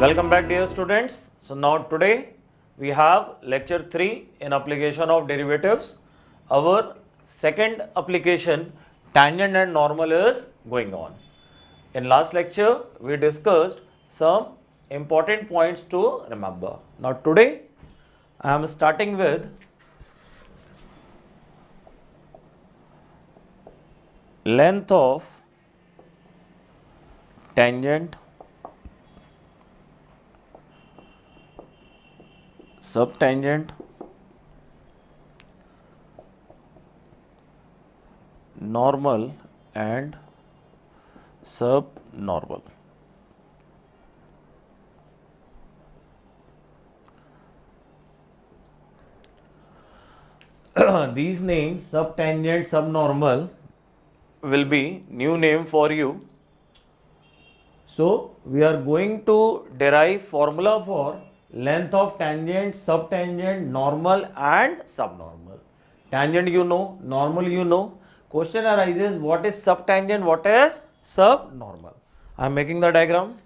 Welcome back, dear students. So now today we have lecture 3 in application of derivatives. Our second application, tangent and normal, is going on. In last lecture we discussed some important points to remember. Now today I am starting with length of tangent, subtangent, normal and subnormal. These names, subtangent, subnormal, will be new name for you. So we are going to derive formula for length of tangent, subtangent, normal and subnormal. Tangent you know, normal you know. Question arises, what is subtangent, what is subnormal? I am making the diagram.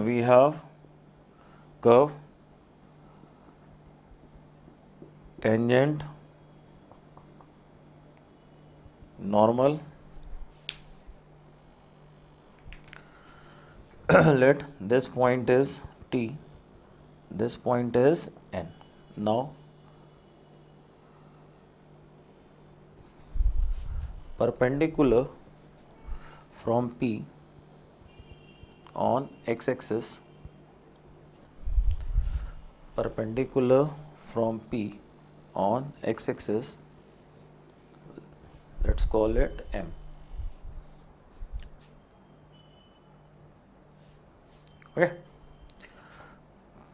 We have curve, tangent, normal. Let this point is T, this point is N. Now perpendicular from P on x-axis, perpendicular from P on x-axis, let's call it M. Okay.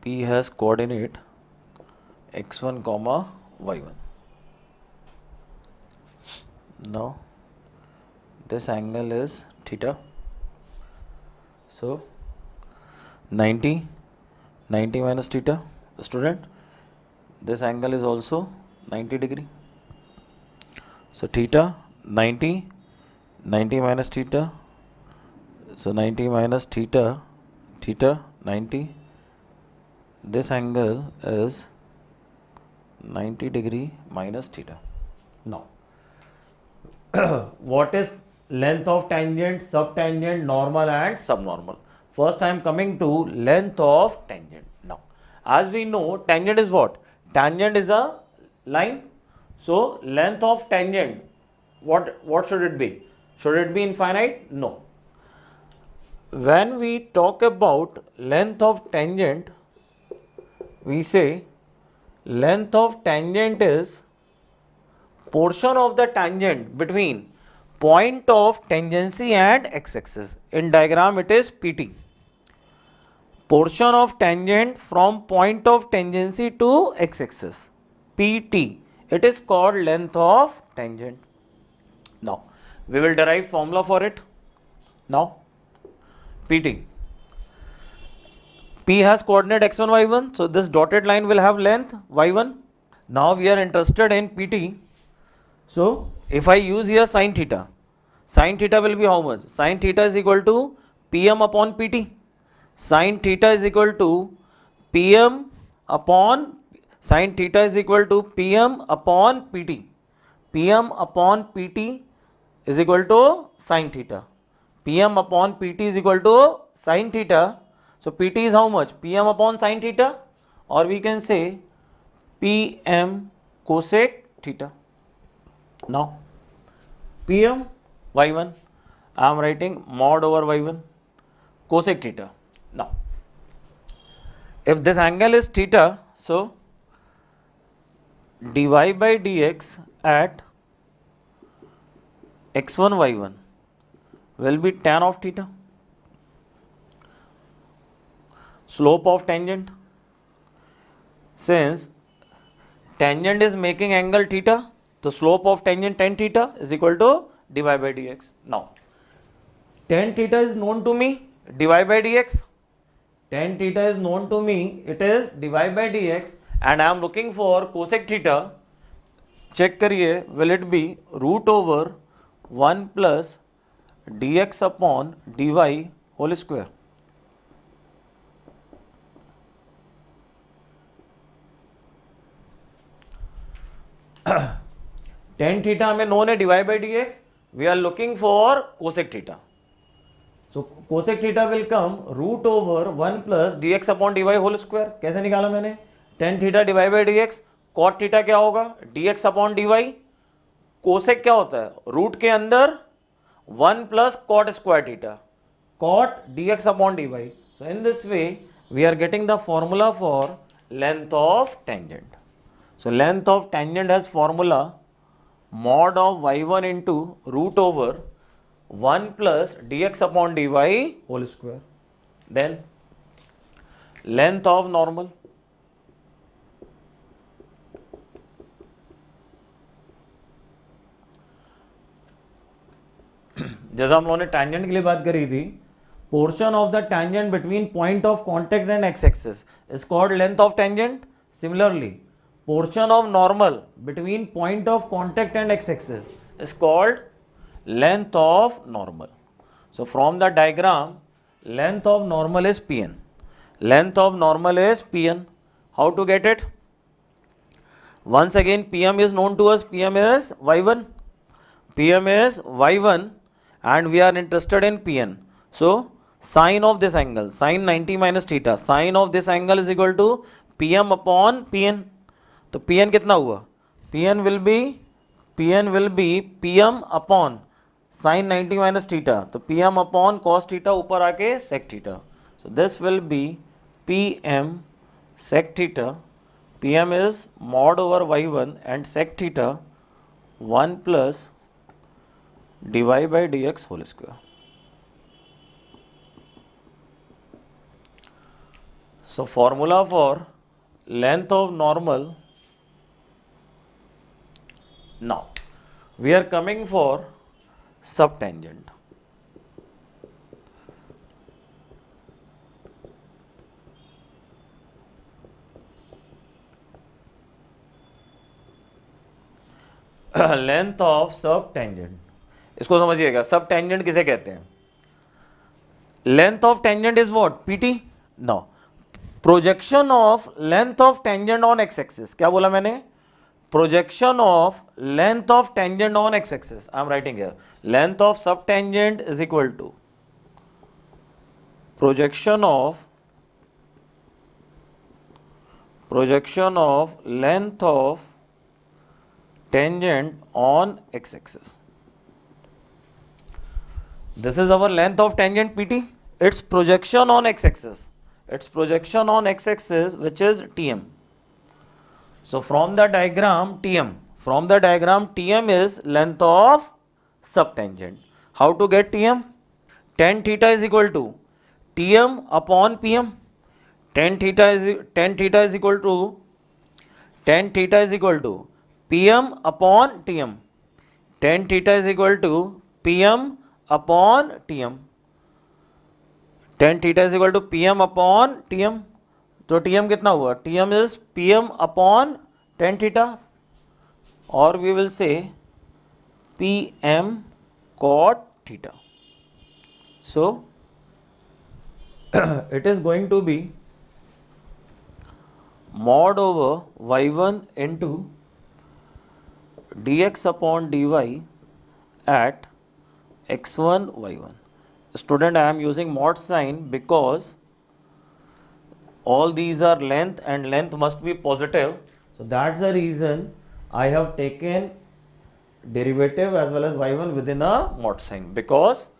P has coordinate x1 comma y1. Now this angle is theta. So 90 minus theta, student, this angle is also 90 degree. So theta 90 minus theta, so 90 minus theta 90, this angle is 90 degree minus theta. Now what is length of tangent, subtangent, normal and subnormal? First I am coming to length of tangent. Now as we know, tangent is what? Tangent is a line. So length of tangent, what should it be? Should it be infinite? No. When we talk about length of tangent, we say length of tangent is portion of the tangent between point of tangency and x-axis. In diagram it is PT. Portion of tangent from point of tangency to x-axis, PT. It is called length of tangent. Now we will derive formula for it. Now PT. P has coordinate x1, y1. So this dotted line will have length y1. Now we are interested in PT. So if I use here sin theta will be how much? Sin theta is equal to Pm upon Pt. Sin theta is equal to Pm upon Pt. Pm upon Pt is equal to sin theta. Pm upon Pt is equal to sin theta. So Pt is how much? Pm upon sin theta, or we can say Pm cosec theta. Now Pm y1, I am writing mod over y1. cosec theta. Now, if this angle is theta, so dy by dx at x1 y1 will be tan of theta. Slope of tangent, since tangent is making angle theta, the slope of tangent tan theta is equal to dy by dx. Now, tan theta is known to me, dy by dx. Tan theta is known to me, it is dy by dx, and I am looking for cosec theta. Check करिए, will it be root over 1 plus dx upon dy whole square. Tan theta हमें known है dy by dx. We are looking for cosec theta. So cosec theta will come root over 1 plus dx upon dy whole square. कैसे निकाला मैंने? Tan theta dy by dx. Cot theta क्या होगा? dx upon dy. Cosec क्या होता है? Root के अंदर 1 plus cot square theta. Cot dx upon dy. So in this way we are getting the formula for length of tangent. So length of tangent has formula mod of y1 into root over 1 plus dx upon dy whole square. Then length of normal. जैसा हम लोगों ने tangent के लिए बात करी थी, portion of the tangent between point of contact and x-axis is called length of tangent. Similarly, portion of normal between point of contact and x-axis is called length of normal. So from the diagram, length of normal is Pn. Length of normal is Pn. How to get it? Once again, Pm is known to us. Pm is y1. Pm is y1 and we are interested in Pn. So sine of this angle, sine 90 minus theta, sine of this angle is equal to Pm upon Pn. तो Pn कितना हुआ? Pn will be Pm upon sin 90 minus theta. तो Pm upon cos theta ऊपर आके sec theta. So this will be Pm sec theta. Pm is mod over y1 and sec theta 1 plus dy by dx whole square. So formula for length of normal. Now we are coming for subtangent. Length of subtangent. इसको समझिएगा, subtangent किसे कहते हैं? Length of tangent is what? PT? No. Projection of length of tangent on x-axis. क्या बोला मैंने? Projection of length of tangent on x-axis. I am writing here. Length of subtangent is equal to projection of length of tangent on x-axis. This is our length of tangent PT. Its projection on x-axis. Its projection on x-axis, which is Tm. So from the diagram Tm is length of subtangent. How to get Tm? Tan theta is equal to Tm upon Pm. Tan theta is equal to Pm upon Tm. Tan theta is equal to Pm upon Tm. Tan theta is equal to Pm upon Tm. तो Tm कितना हुआ? Tm is Pm upon tan theta, or we will say Pm cot theta. So it is going to be mod over y1 into dx upon dy at x1 y1. Student, I am using mod sign because all these are length and length must be positive. So that's the reason I have taken derivative as well as y1 within a mod sign, because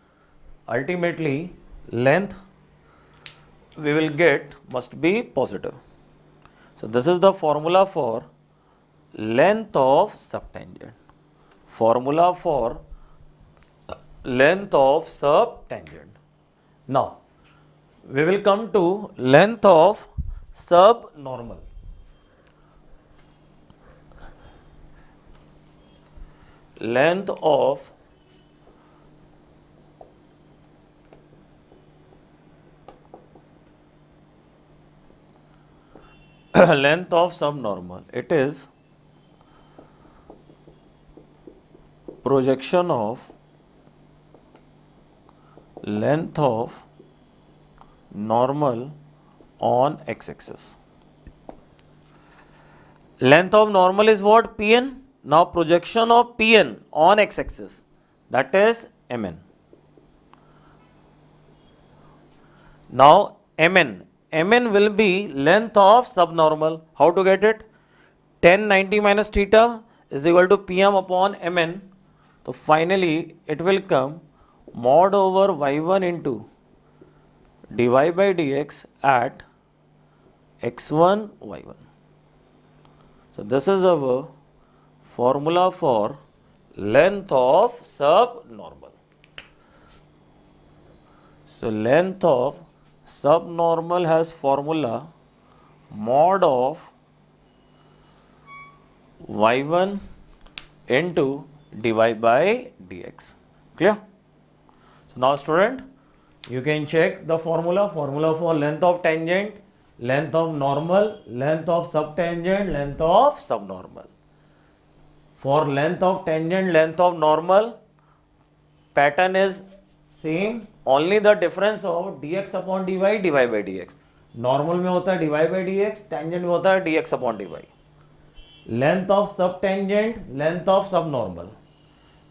ultimately length we will get must be positive. So this is the formula for length of subtangent. Formula for length of subtangent. Now we will come to length of subnormal. Length of length of subnormal. It is projection of length of normal on x-axis. Length of normal is what? Pn. Now projection of Pn on x-axis, that is Mn. Now Mn will be length of subnormal. How to get it? Tan 90 minus theta is equal to Pm upon Mn. So finally it will come mod over y1 into dy by dx at x1 y1. So this is our formula for length of subnormal. So length of subnormal has formula mod of y1 into dy by dx. Clear? So now student, you can check the formula for length of tangent, length of normal, length of subtangent, length of subnormal. For length of tangent, length of normal, pattern is same, only the difference of dx upon dy, dy by dx. Normal में होता है dy by dx, tangent में होता है dx upon dy. Length of subtangent, length of subnormal.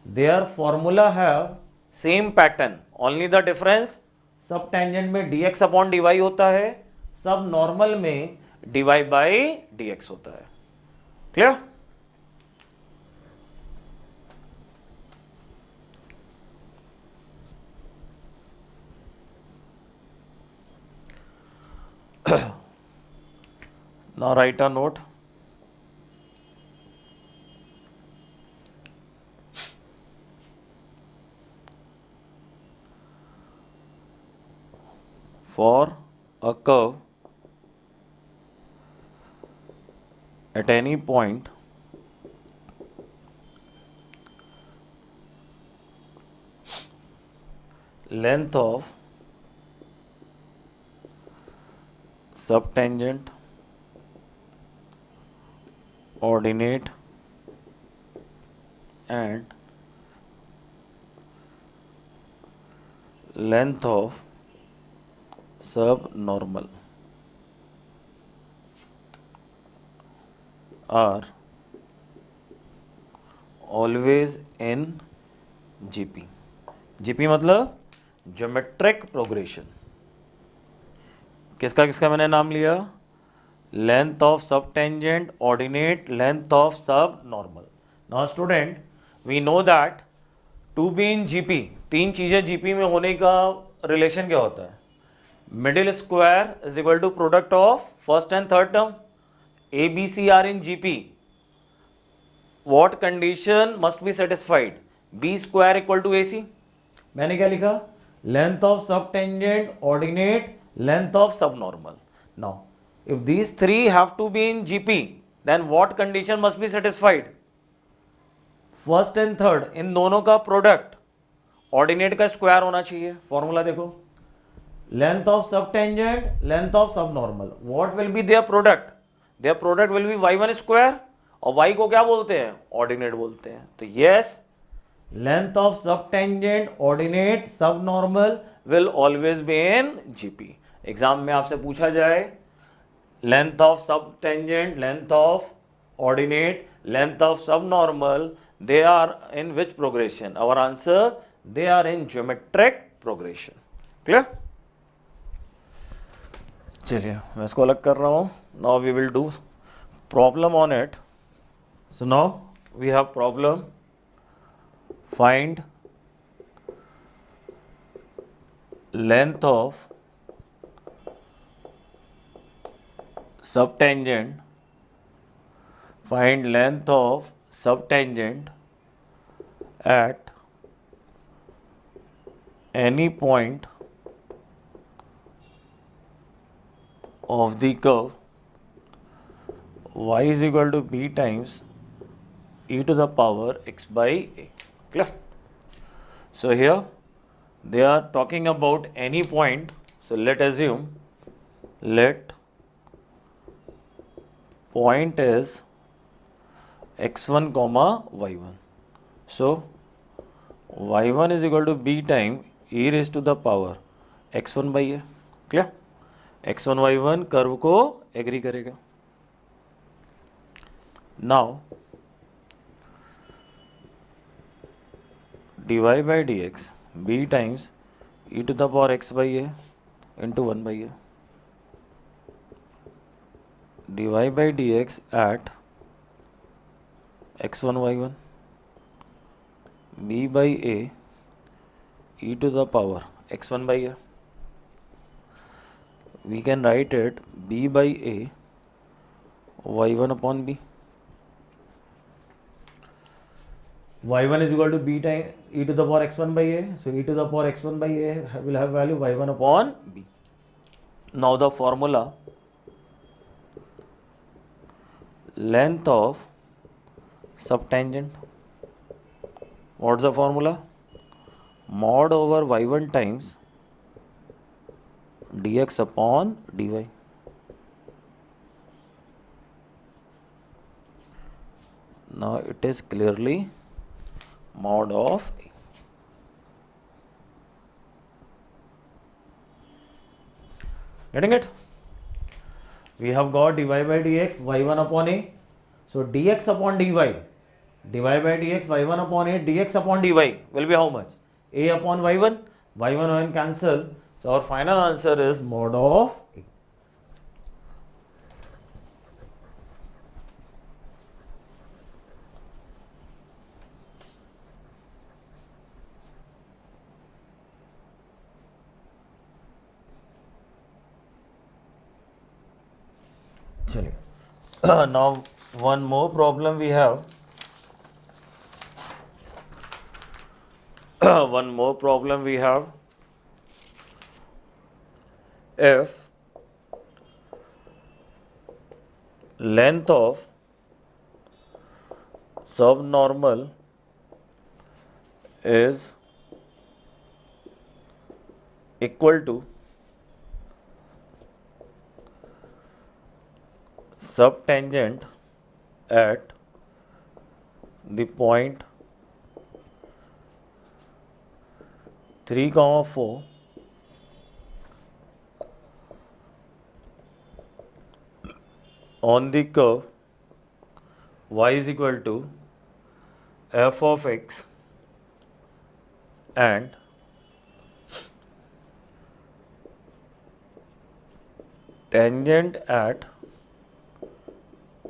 Their formula have same pattern, only the difference subtangent में dx upon dy होता है, subnormal में dy by dx होता है. Clear? Now write a note. For a curve at any point length of subtangent, ordinate and length of subnormal are always in GP. GP मतलब geometric progression. किसका किसका मैंने नाम लिया? लेंथ ऑफ सब tangent, ordinate, length of सब normal. Now student, we know that to be in GP, तीन चीजें जीपी में होने का रिलेशन क्या होता है? Middle square is equal to product of first and third term. A B C are in GP. What condition must be satisfied? B square equal to A C. मैंने क्या लिखा? लेंथ ऑफ सब tangent, ordinate, length of subnormal. Now, if these three have to be in GP, then what condition must be satisfied? First and third, इन दोनों का product ordinate का square होना चाहिए. Formula देखो, लेंथ ऑफ सब tangent, length of subnormal. What will be their product? Their product will be y1 square, और y को क्या बोलते हैं? ऑर्डिनेट बोलते हैं. तो यस, लेंथ ऑफ सब tangent, ordinate, subnormal will always be in GP. Exam में आपसे पूछा जाए लेंथ ऑफ सब tangent, length of ordinate, length of सब normal, they are in which progression? Our answer, they are in geometric progression. Clear? चलिए मैं इसको अलग कर रहा हूं. Now we will do problem on it. So now we have problem. Find length of subtangent, find length of subtangent at any point of the curve y is equal to b times e to the power x by a. Clear? So here they are talking about any point. So let assume, let point is x1 comma y1. So y1 is equal to b time e raised to the power x1 by a. Clear? x1 y1 curve को agree करेगा. Now dy by dx b times e to the power x by a into 1 by a. dy by dx at x1 y1 b by a e to the power x1 by a. We can write it b by a y1 upon b. y1 is equal to b times e to the power x1 by a. So e to the power x1 by a will have value y1 upon b. Now the formula, length of subtangent. What's the formula? Mod over y1 times dx upon dy. Now it is clearly mod of a. Getting it? We have got dy by dx y1 upon a. So dx upon dy, dy by dx y1 upon a, dx upon dy will be how much? A upon y1. y1 cancel. So our final answer is mod of a. Now one more problem we have. One more problem we have. If length of subnormal is equal to subtangent at the point 3, 4 on the curve y is equal to f of x and tangent at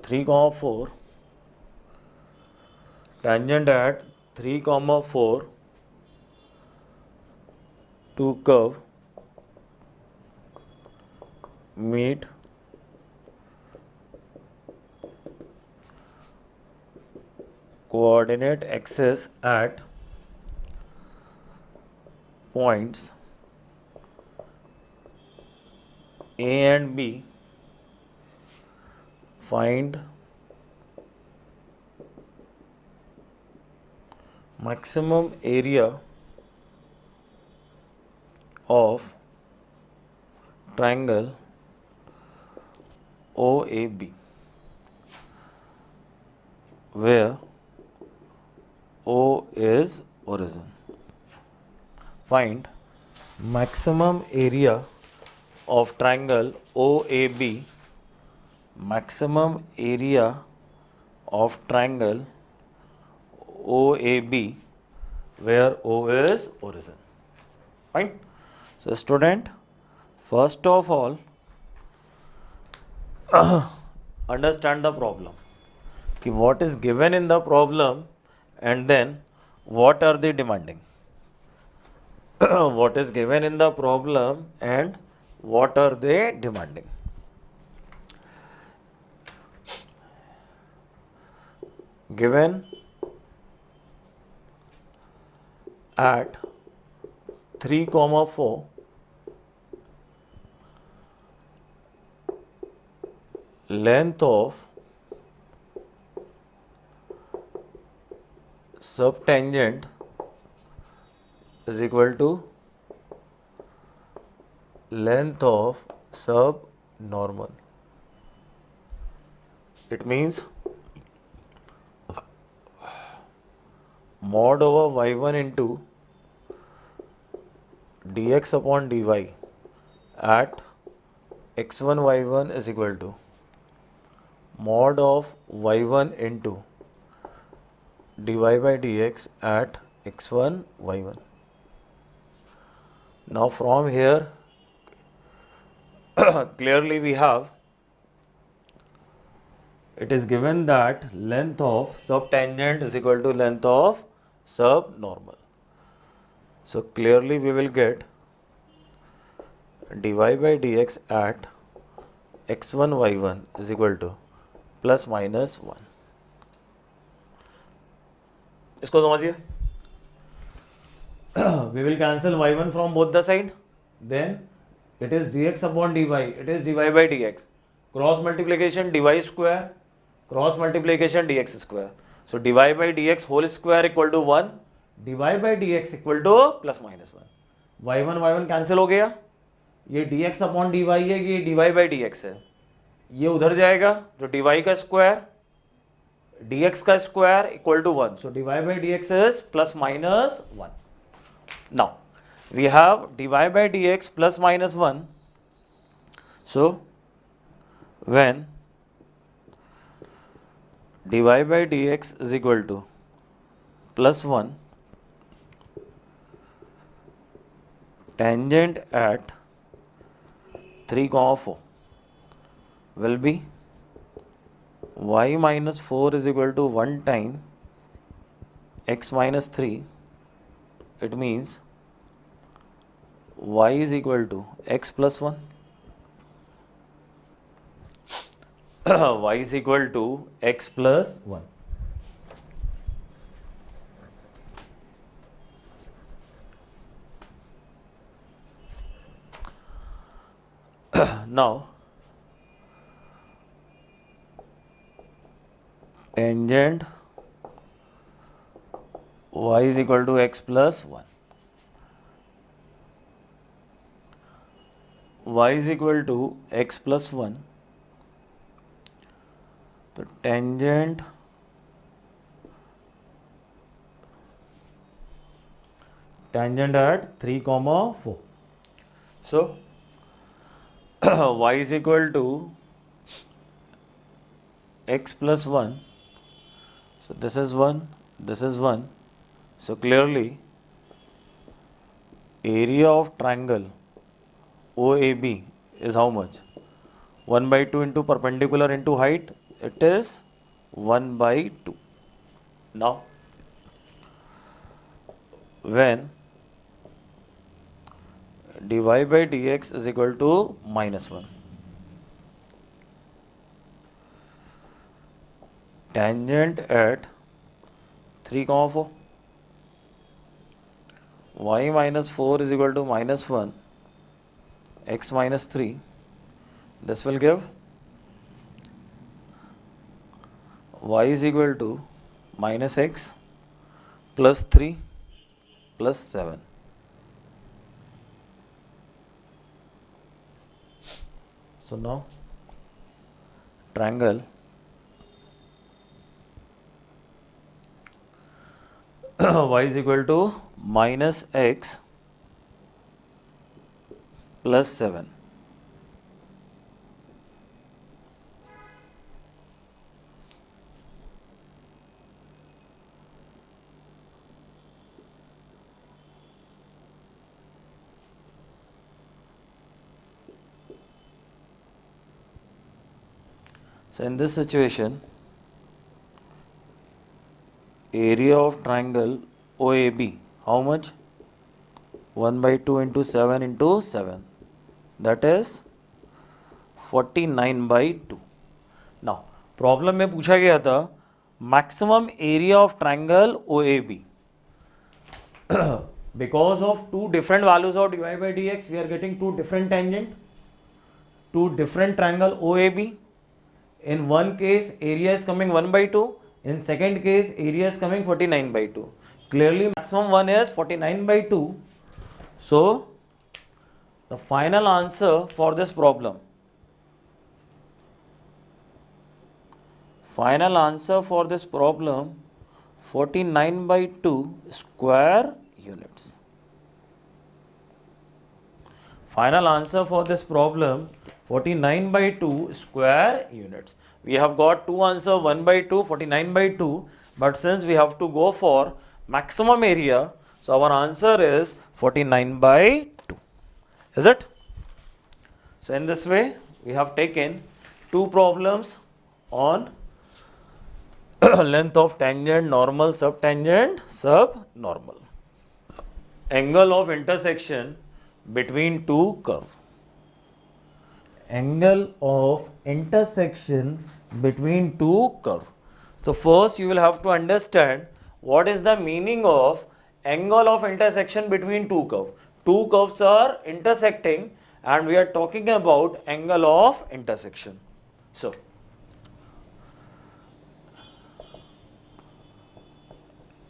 3, 4, tangent at 3, 4 to curve meet coordinate axis at points A and B. Find maximum area of triangle OAB, where O is origin. Find maximum area of triangle OAB, maximum area of triangle OAB where O is origin. Fine. So student, first of all understand the problem. कि what is given in the problem and then what are they demanding. What is given in the problem and what are they demanding. given at 3, 4 length of subtangent is equal to length of subnormal. It means mod over y1 into dx upon dy at x1 y1 is equal to mod of y1 into dy by dx at x1 y1. Now from here clearly we have, it is given that length of subtangent is equal to length of subnormal. So clearly we will get dy by dx at x1 y1 is equal to plus minus 1. इसको समझिए. We will cancel y1 from both the side. Then it is dx upon dy. It is dy by dx. Cross multiplication dy square. Cross multiplication dx square. So dy by dx whole square equal to 1. dy by dx equal to plus minus 1. y1 cancel हो गया. ये dx upon dy है, ये dy by dx है. ये उधर जाएगा तो dy का स्क्वायर dx का square equal to 1. So dy by dx is plus minus 1. Now we have dy by dx plus minus 1. So when dy by dx is equal to plus 1, tangent at 3, 4 will be y minus 4 is equal to 1 time x minus 3. It means y is equal to x plus 1. Y is equal to x plus 1. Now tangent y is equal to x plus 1. Y is equal to x plus 1. So tangent at 3, 4. So y is equal to x plus 1. So this is 1, this is 1. So clearly area of triangle OAB is how much? 1 by 2 into perpendicular into height. It is 1 by 2. Now when dy by dx is equal to minus 1, tangent at 3, 4, y minus 4 is equal to minus 1, x minus 3. This will give y is equal to minus x plus 3 plus 7. So now triangle y is equal to minus x plus 7. So in this situation, area of triangle OAB, how much? 1 by 2 into 7 into 7. That is 49 by 2. Now, problem में पूछा गया था maximum area of triangle OAB. Because of two different values of dy by dx, we are getting two different tangent, two different triangle OAB. In one case, area is coming 1 by 2. In second case, area is coming 49 by 2. Clearly, maximum one is 49 by 2. So, the final answer for this problem, final answer for this problem, 49 by 2 square units. Final answer for this problem, 49 by 2 square units. We have got two answer, 1 by 2, 49 by 2. But since we have to go for maximum area, so our answer is 49 by 2. Is it? So in this way, we have taken two problems on length of tangent, normal, subtangent, subnormal. Angle of intersection between two curves. Angle of intersection between two curves. So first you will have to understand what is the meaning of angle of intersection between two curves. Two curves are intersecting and we are talking about angle of intersection. So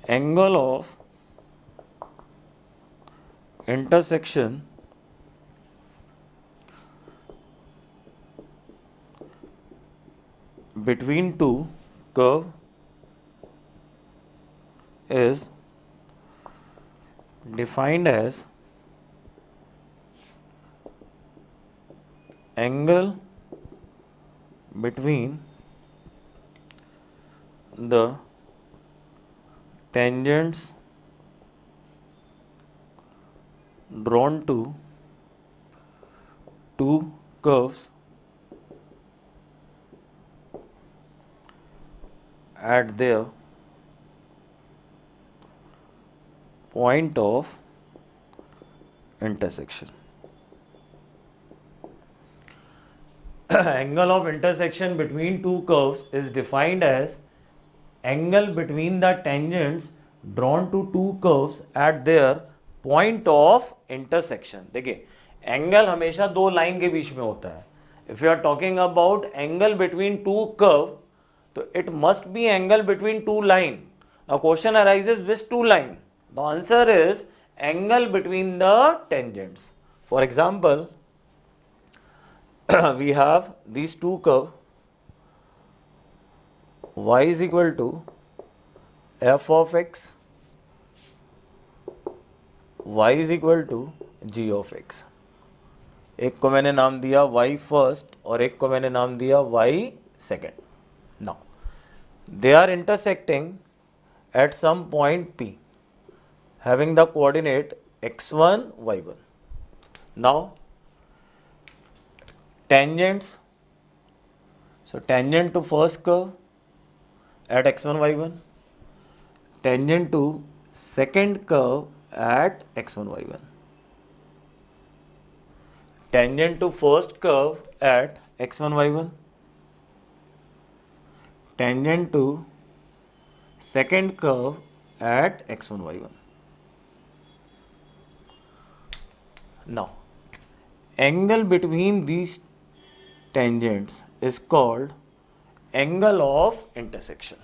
angle of intersection between two curve is defined as angle between the tangents drawn to two curves at their point of intersection. Angle of intersection between two curves is defined as angle between the tangents drawn to two curves at their point of intersection. देखिए angle हमेशा दो line के बीच में होता है. If you are talking about angle between two curve, तो it must be angle between two line. Now question arises, which two line? The answer is angle between the tangents. For example, we have these two curve, y is equal to f of x, y is equal to g of x. एक को मैंने नाम दिया y first और एक को मैंने नाम दिया y second. Now they are intersecting at some point P having the coordinate x1, y1. Now tangents, so tangent to first curve at x1, y1, tangent to second curve at x1, y1, tangent to first curve at x1, y1, tangent to second curve at x1, y1. Now, angle between these tangents is called angle of intersection.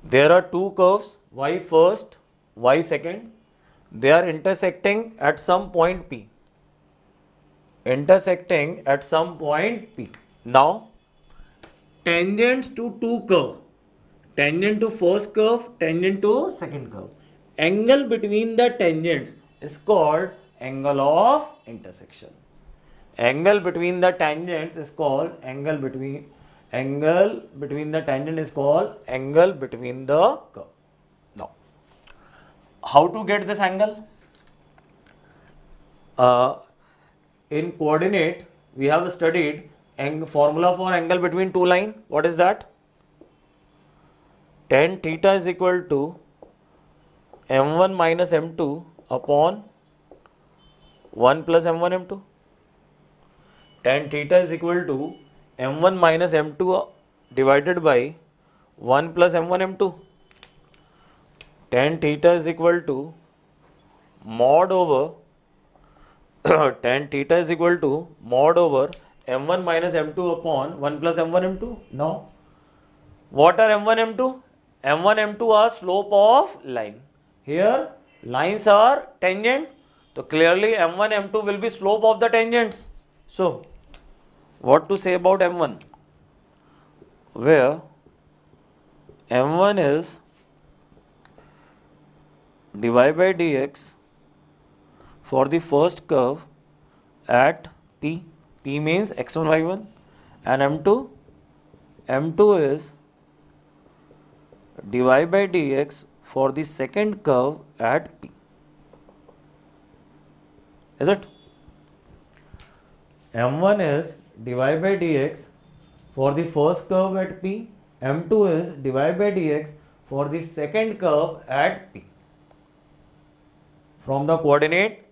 There are two curves, y first, y second. They are intersecting at some point P. Intersecting at some point P. Now, tangents to two curve, tangent to first curve, tangent to second curve. Angle between the tangents is called angle of intersection. Angle between the tangents is called angle between the tangent is called angle between the curve. Now, how to get this angle? In coordinate, we have studied formula for angle between two line. What is that? Tan theta is equal to m1 minus m2 upon 1 plus m1 m2. Tan theta is equal to m1 minus m2 divided by 1 plus m1 m2. Tan theta is equal to mod over tan theta is equal to mod over m1 minus m2 upon 1 plus m1 m2. Now, what are m1 m2? m1 m2 are slope of line. Here lines are tangent, so clearly m1 m2 will be slope of the tangents. So what to say about m1? Where m1 is dy by dx for the first curve at p. P means x1 y1, and m2 is dy by dx for the second curve at p. Is it? m1 is dy by dx for the first curve at p. m2 is dy by dx for the second curve at p. From the coordinate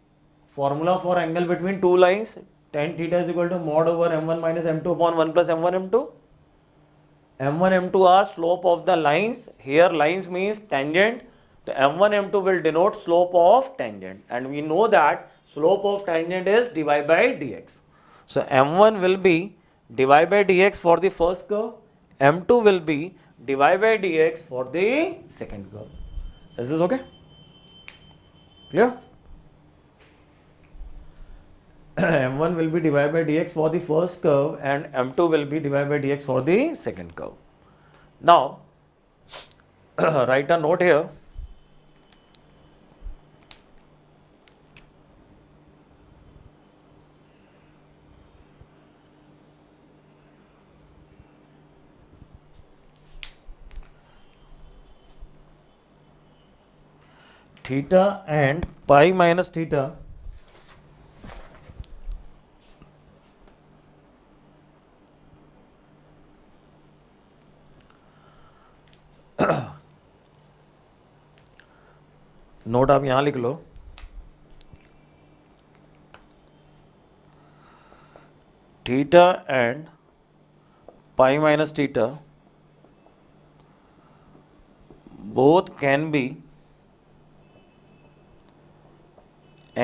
formula for angle between two lines, tan theta is equal to mod over m1 minus m2 upon 1 plus m1 m2. m1 m2 are slope of the lines. Here lines means tangent. The m1 m2 will denote slope of tangent, and we know that slope of tangent is dy by dx. So m1 will be dy by dx for the first curve, m2 will be dy by dx for the second curve. Is this okay? Clear? m1 will be dy by dx for the first curve and m2 will be dy by dx for the second curve. Now, write a note here. Theta and pi minus theta note आप यहां लिख लो. Theta and pi minus theta both can be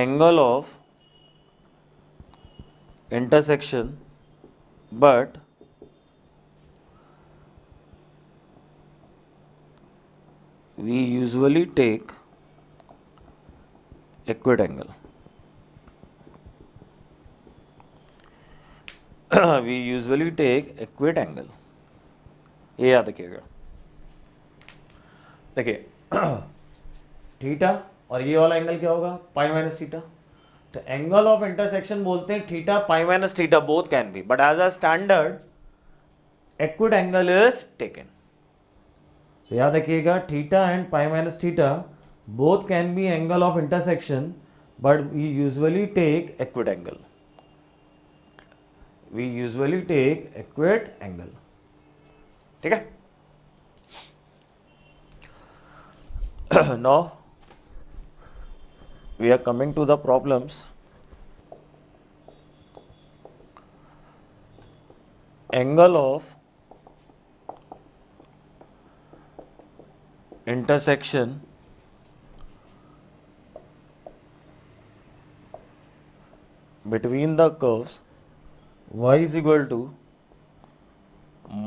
angle of intersection, but we usually take acute angle. We usually take acute angle. ये याद रखिएगा. देखिए theta और ये वाला एंगल क्या होगा? Pi minus theta. तो एंगल ऑफ इंटरसेक्शन बोलते हैं theta pi minus theta, both can be, but as a standard acute angle is taken. So याद रखिएगा theta and pi minus theta both can be angle of intersection, but we usually take acute angle. We usually take acute angle. ठीक है? Now we are coming to the problems. Angle of intersection between the curves y is equal to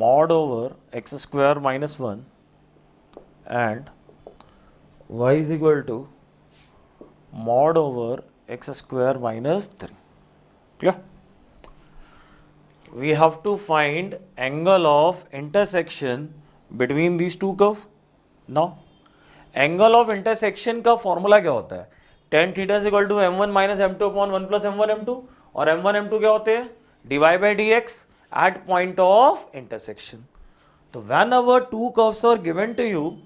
mod over x square minus 1 and y is equal to mod over x square minus 3. Clear? We have to find angle of intersection between these two curves. Now, angle of intersection का formula क्या होता है? tan theta is equal to m1 minus m2 upon 1 plus m1 m2, और m1 m2 क्या होते हैं? dy by dx at point of intersection. So whenever two curves are given to you,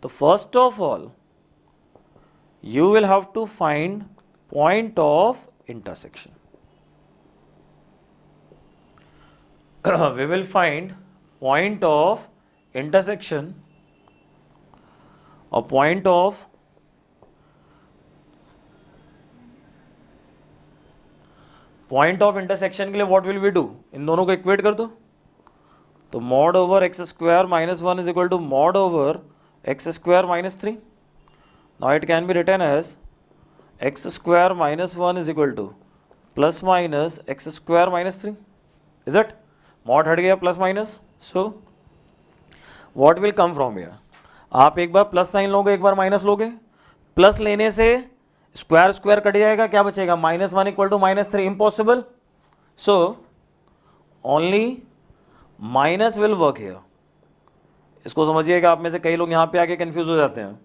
so first of all you will have to find point of intersection. We will find point of intersection or point of intersection के लिए what will we do? इन दोनों को equate कर दो. तो mod over x square minus 1 is equal to mod over x square minus 3. Now it can be written as x square minus 1 is equal to plus minus x square minus 3. Is it? Mod हट गया plus minus. So what will come from here? आप एक बार plus sign लोगे, एक बार minus लोगे. Plus लेने से square square cut जाएगा, क्या बचेगा? Minus 1 equal to minus 3. Impossible. So only minus will work here. इसको समझिएगा. आप में से कई लोग यहां पे आके कंफ्यूज हो जाते हैं.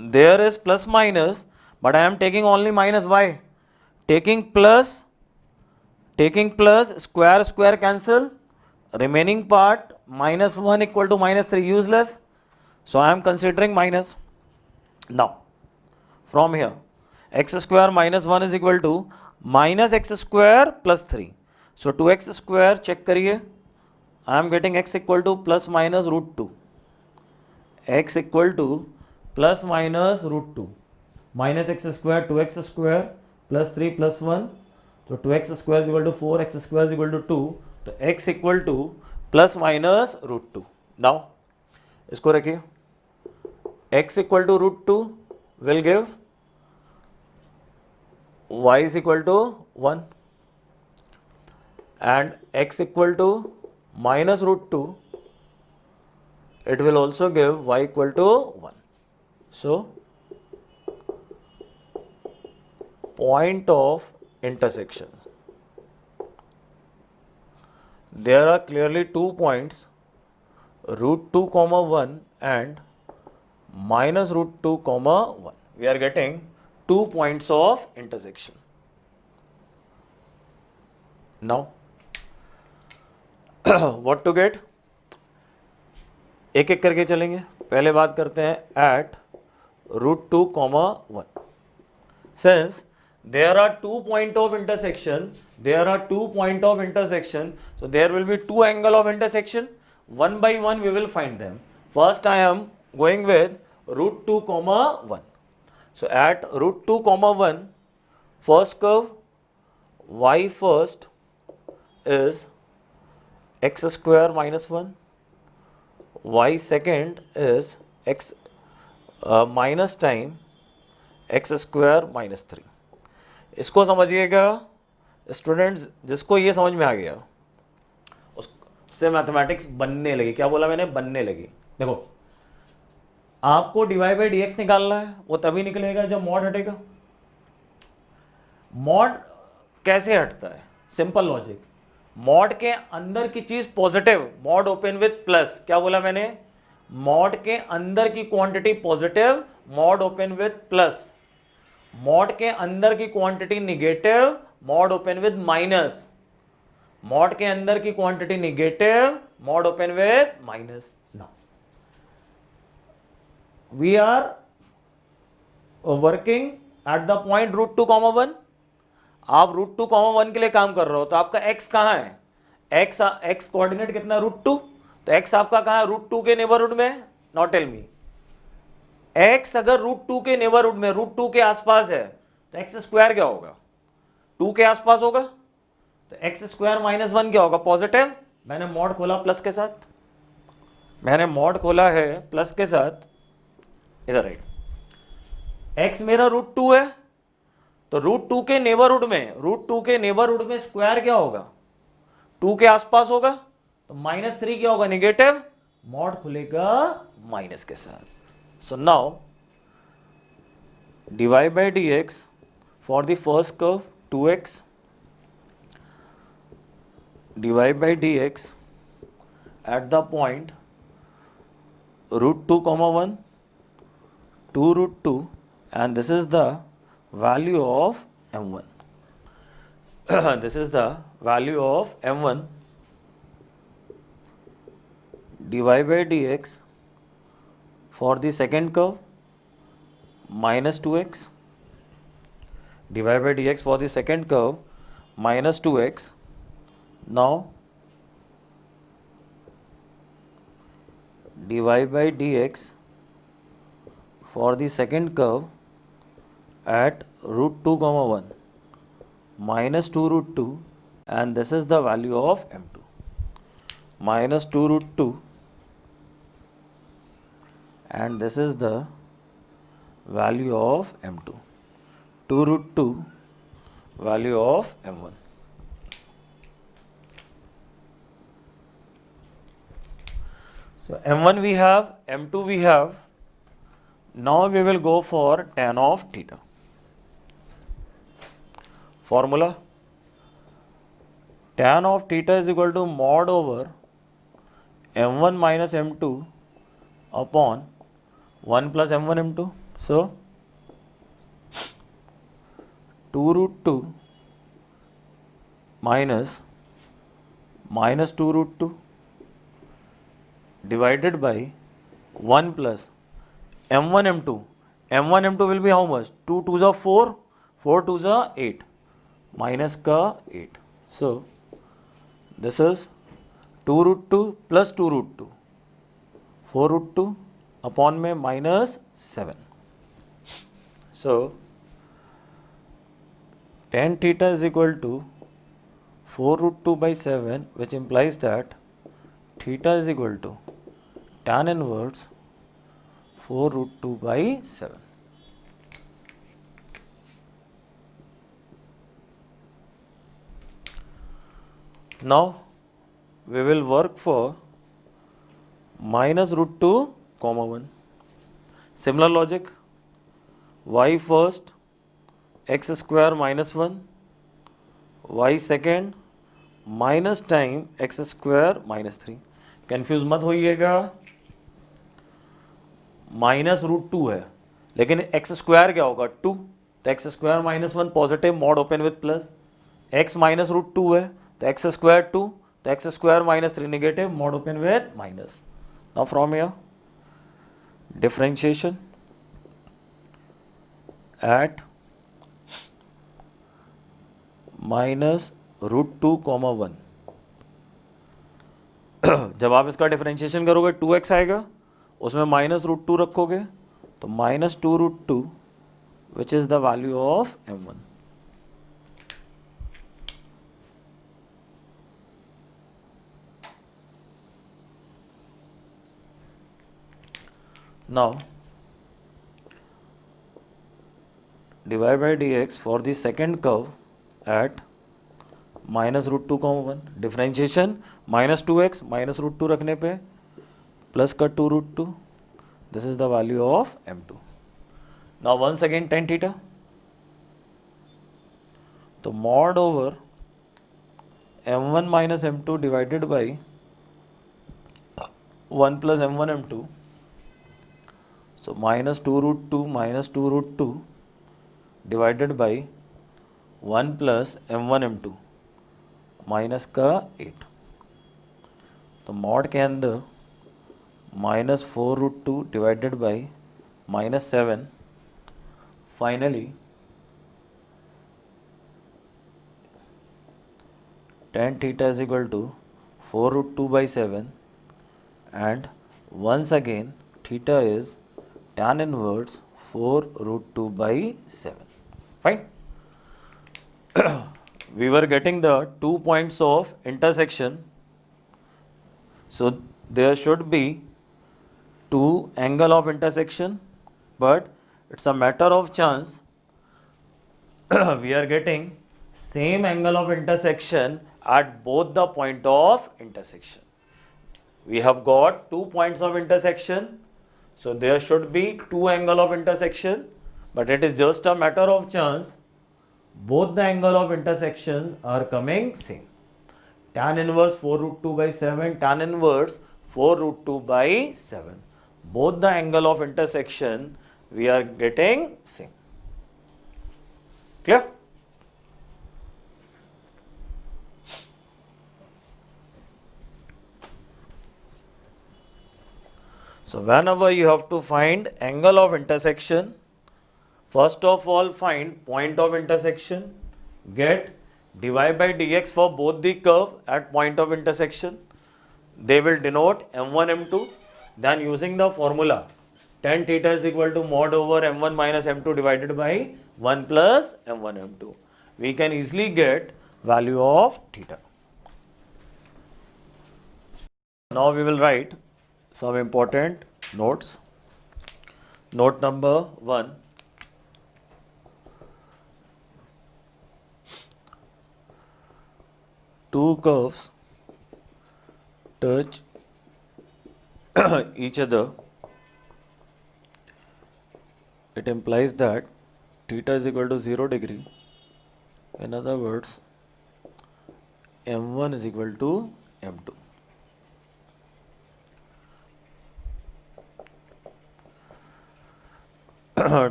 There is plus minus but I am taking only minus. Why? Taking plus square square cancel, remaining part minus 1 equal to minus 3 useless, so I am considering minus. Now from here x square minus 1 is equal to minus x square plus 3, so 2x square check करिए. I am getting x equal to plus minus root 2, x equal to plus minus root 2, minus x square 2x square plus 3 plus 1, so 2x square is equal to 4, x square is equal to 2, तो x equal to plus minus root 2. Now इसको रखिए. x equal to root 2 will give y is equal to 1 and x equal to minus root 2 it will also give y equal to 1. So point of intersection. There are clearly 2 points, root 2 comma 1 and minus root 2 comma 1. We are getting 2 points of intersection. Now what to get? एक एक करके चलेंगे. पहले बात करते हैं at root 2 comma 1. Since there are 2 point of intersection, so there will be 2 angle of intersection. One by one we will find them. First I am going with root 2 comma 1. So at root 2 comma 1, first curve y first is x square minus 1, y second is x minus time x square minus 3. इसको समझिएगा students. जिसको ये समझ में आ गया उससे mathematics बनने लगी. क्या बोला मैंने? बनने लगी. देखो आपको dy बाई dx निकालना है, वो तभी निकलेगा जब मॉड हटेगा. मॉड कैसे हटता है? Simple logic. मॉड के अंदर की चीज positive, mod open with plus. क्या बोला मैंने? मॉड के अंदर की quantity positive, mod open with plus. Mod के अंदर की quantity negative, mod open with minus. Mod के अंदर की quantity negative, mod open with minus. Now we are working at the point root 2 comma 1. आप रूट 2 कॉमा 1 के लिए काम कर रहे हो, तो आपका x कहां है? x कोऑर्डिनेट कितना? रूट 2. तो x आपका कहां है? रूट 2 के नेबरहुड में. Not tell me. x अगर रूट 2 के नेबरहुड में, रूट 2 के आसपास है, तो x स्क्वायर क्या होगा? 2 के आसपास होगा. तो x स्क्वायर माइनस 1 क्या होगा? पॉजिटिव. मैंने मॉड खोला प्लस के साथ, मैंने मॉड खोला है प्लस के साथ. इधर राइट. x मेरा रूट 2 है, तो रूट 2 के नेबरहुड में, रूट 2 के नेबरहुड में स्क्वायर क्या होगा? 2 के आसपास होगा. तो माइनस 3 क्या होगा? निगेटिव. मॉड खुलेगा माइनस के साथ. So now dy by dx for the first curve 2x, dy by dx at the point root 2 comma 1, 2 root 2, and this is the value of m1. This is the value of m1. dy by dx for the second curve minus 2x, dy by dx for the second curve minus 2x. Now dy by dx for the second curve at root 2 comma 1 minus 2 root 2, and this is the value of m2. minus 2 root 2, and this is the value of m2. 2 root 2 value of m1. So m1 we have, m2 we have. Now we will go for tan of theta. Formula: tan of theta is equal to mod over m1 minus m2 upon 1 plus m1 m2. So 2 root 2 minus 2 root 2 divided by 1 plus m1 m2. m1 m2 will be how much? 2 2s are 4, 4 2s are 8, minus ka 8. So this is 2 root 2 plus 2 root 2, 4 root 2 upon में minus 7. So tan theta is equal to 4 root 2 by 7, which implies that theta is equal to tan inverse 4 root 2 by 7. Now we will work for minus root 2 comma 1. Similar logic, y first x square minus 1, y second minus time x square minus 3. Confuse मत होइएगा, minus root 2 है लेकिन x square क्या होगा 2, तो x square minus 1 positive, mod open with plus. X minus root 2 है तो x square 2, तो x square minus 3 negative, mod open with minus. Now from here differentiation at minus root 2 comma 1. जब आप इसका differentiation करोगे 2x आएगा, उसमें minus root 2 रखोगे तो minus 2 root 2 which is the value of m1. Now divide by dx for the second curve at minus root 2 comma 1. Differentiation minus 2x minus root 2 रखने पे plus का 2 root 2. This is the value of m2. Now once again tan theta. तो mod over m1 minus m2 divided by 1 plus m1 m2. So minus 2 root 2 root 2 divided by 1 plus m1 m2 minus का 8. तो mod के अंदर minus 4 root 2 divided by minus 7. Finally tan theta is equal to 4 root 2 by 7, and once again theta is tan inverse 4 root 2 by 7. Fine. We were getting the 2 points of intersection, so there should be 2 angle of intersection, but it's a matter of chance we are getting same angle of intersection at both the point of intersection. We have got 2 points of intersection, so there should be 2 angle of intersection, but it is just a matter of chance both the angle of intersections are coming same. Tan inverse 4 root 2 by 7, tan inverse 4 root 2 by 7. Both the angle of intersection we are getting same. Clear? So whenever you have to find angle of intersection, first of all find point of intersection, get dy by dx for both the curve at point of intersection. They will denote m1 m2. Then using the formula tan theta is equal to mod over m1 minus m2 divided by 1 plus m1 m2. We can easily get value of theta. Now we will write some important notes. Note number 1. Two curves touch each other. It implies that theta is equal to 0 degree. In other words, m1 is equal to m2.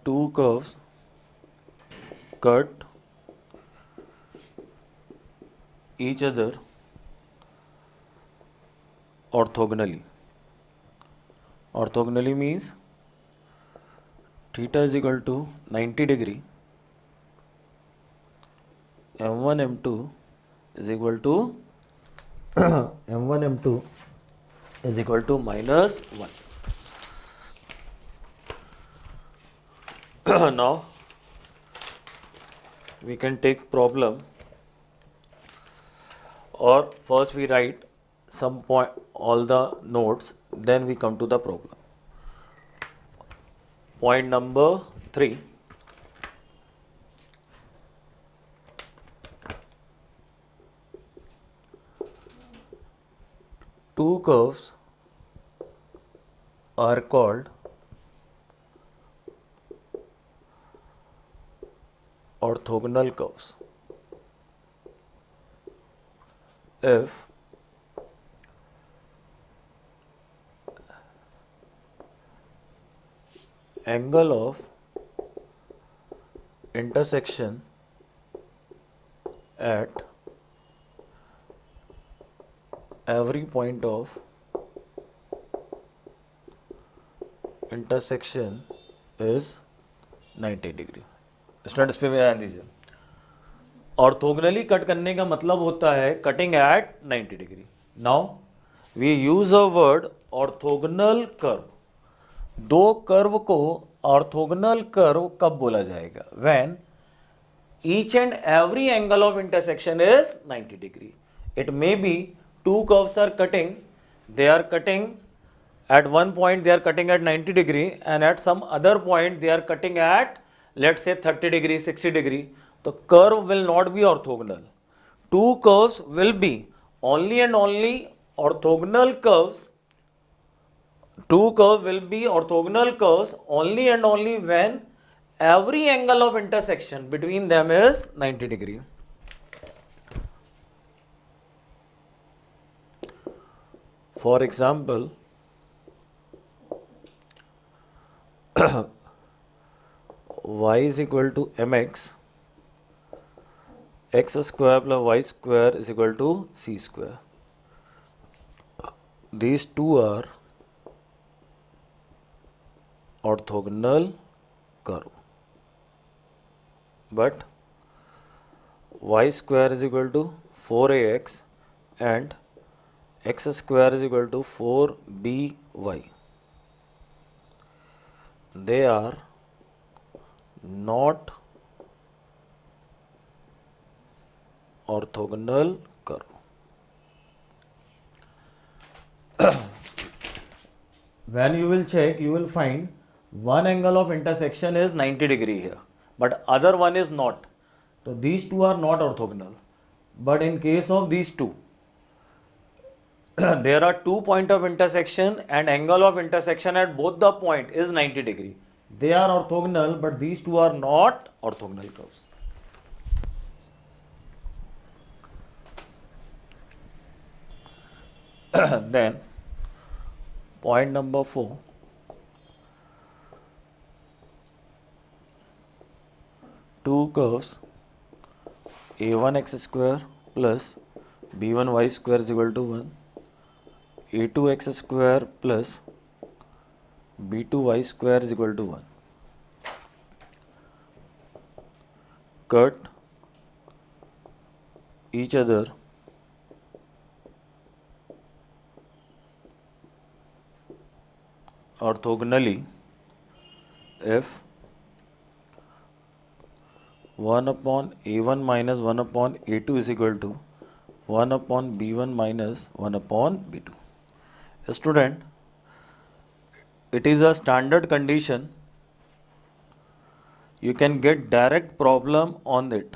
Two curves cut each other orthogonally. Orthogonally means theta is equal to 90 degree. m1 m2 is equal to m1 m2 is equal to minus 1. Now we can take problem, or first we write some point, all the notes, then we come to the problem. Point number 3. Two curves are called orthogonal curves if angle of intersection at every point of intersection is 90 degree. Students पे ध्यान दीजिए. Orthogonally cut करने का मतलब होता है cutting at 90 degree. Now we use a word orthogonal curve. दो curve को ऑर्थोगनल कर्व कब बोला जाएगा? When each and every angle of intersection is 90 degree. It may be two curves are cutting, they are cutting at one point, they are cutting at 90 degree, and at some other point they are cutting at, let's say, 30 degree, 60 degree. The curve will not be orthogonal. Two curves will be only and only orthogonal curves. Two curves will be orthogonal curves only and only when every angle of intersection between them is 90 degree. For example, y is equal to mx, x square plus y square is equal to c square. These two are orthogonal curve, but y square is equal to 4ax and x square is equal to 4by. They are not orthogonal curve. When you will check, you will find one angle of intersection is 90 degree here, but other one is not. So these two are not orthogonal. But in case of these two, there are 2 points of intersection and angle of intersection at both the point is 90 degree. They are orthogonal, but these two are not orthogonal curves. Then point number 4. Two curves a1x square plus b1y square is equal to 1, a2x square plus b2y square is equal to 1. Cut each other orthogonally if 1 upon a1 minus 1 upon a2 is equal to 1 upon b1 minus 1 upon b2. Student, it is a standard condition. You can get direct problem on it.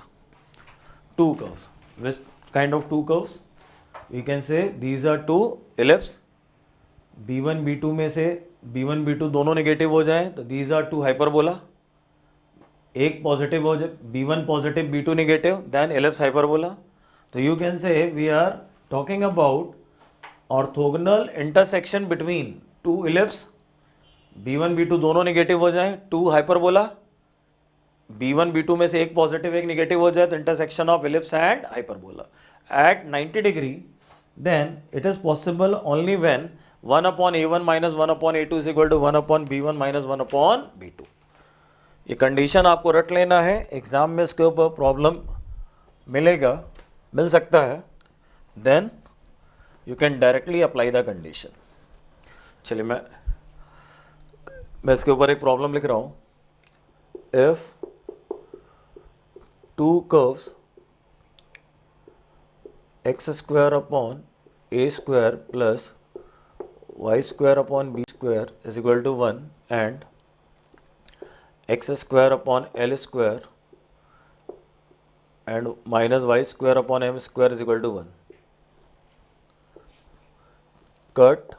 Two curves. Which kind of two curves? We can say these are two ellipses. B1 B2 में से B1 B2 दोनों negative हो जाएं तो these are two hyperbola. एक positive हो जाए B1 positive B2 negative then ellipse hyperbola. तो you can say we are talking about orthogonal intersection between two ellipses. B1 B2 दोनों नेगेटिव हो जाएं, टू हाइपरबोला. B1 B2 में से एक पॉजिटिव एक नेगेटिव हो जाए तो intersection of ellipse and hyperbola at 90 degree, then it is possible only when 1 upon A1 minus 1 upon A2 is equal to 1 upon B1 minus 1 upon B2. ये condition आपको रट लेना है, एग्जाम में इसके ऊपर प्रॉब्लम मिल सकता है. Then you can directly apply the condition. चलिए मैं इसके ऊपर एक प्रॉब्लम लिख रहा हूं. If two curves x square upon a square plus y square upon b square is equal to 1 and x square upon l square and minus y square upon m square is equal to 1. Cut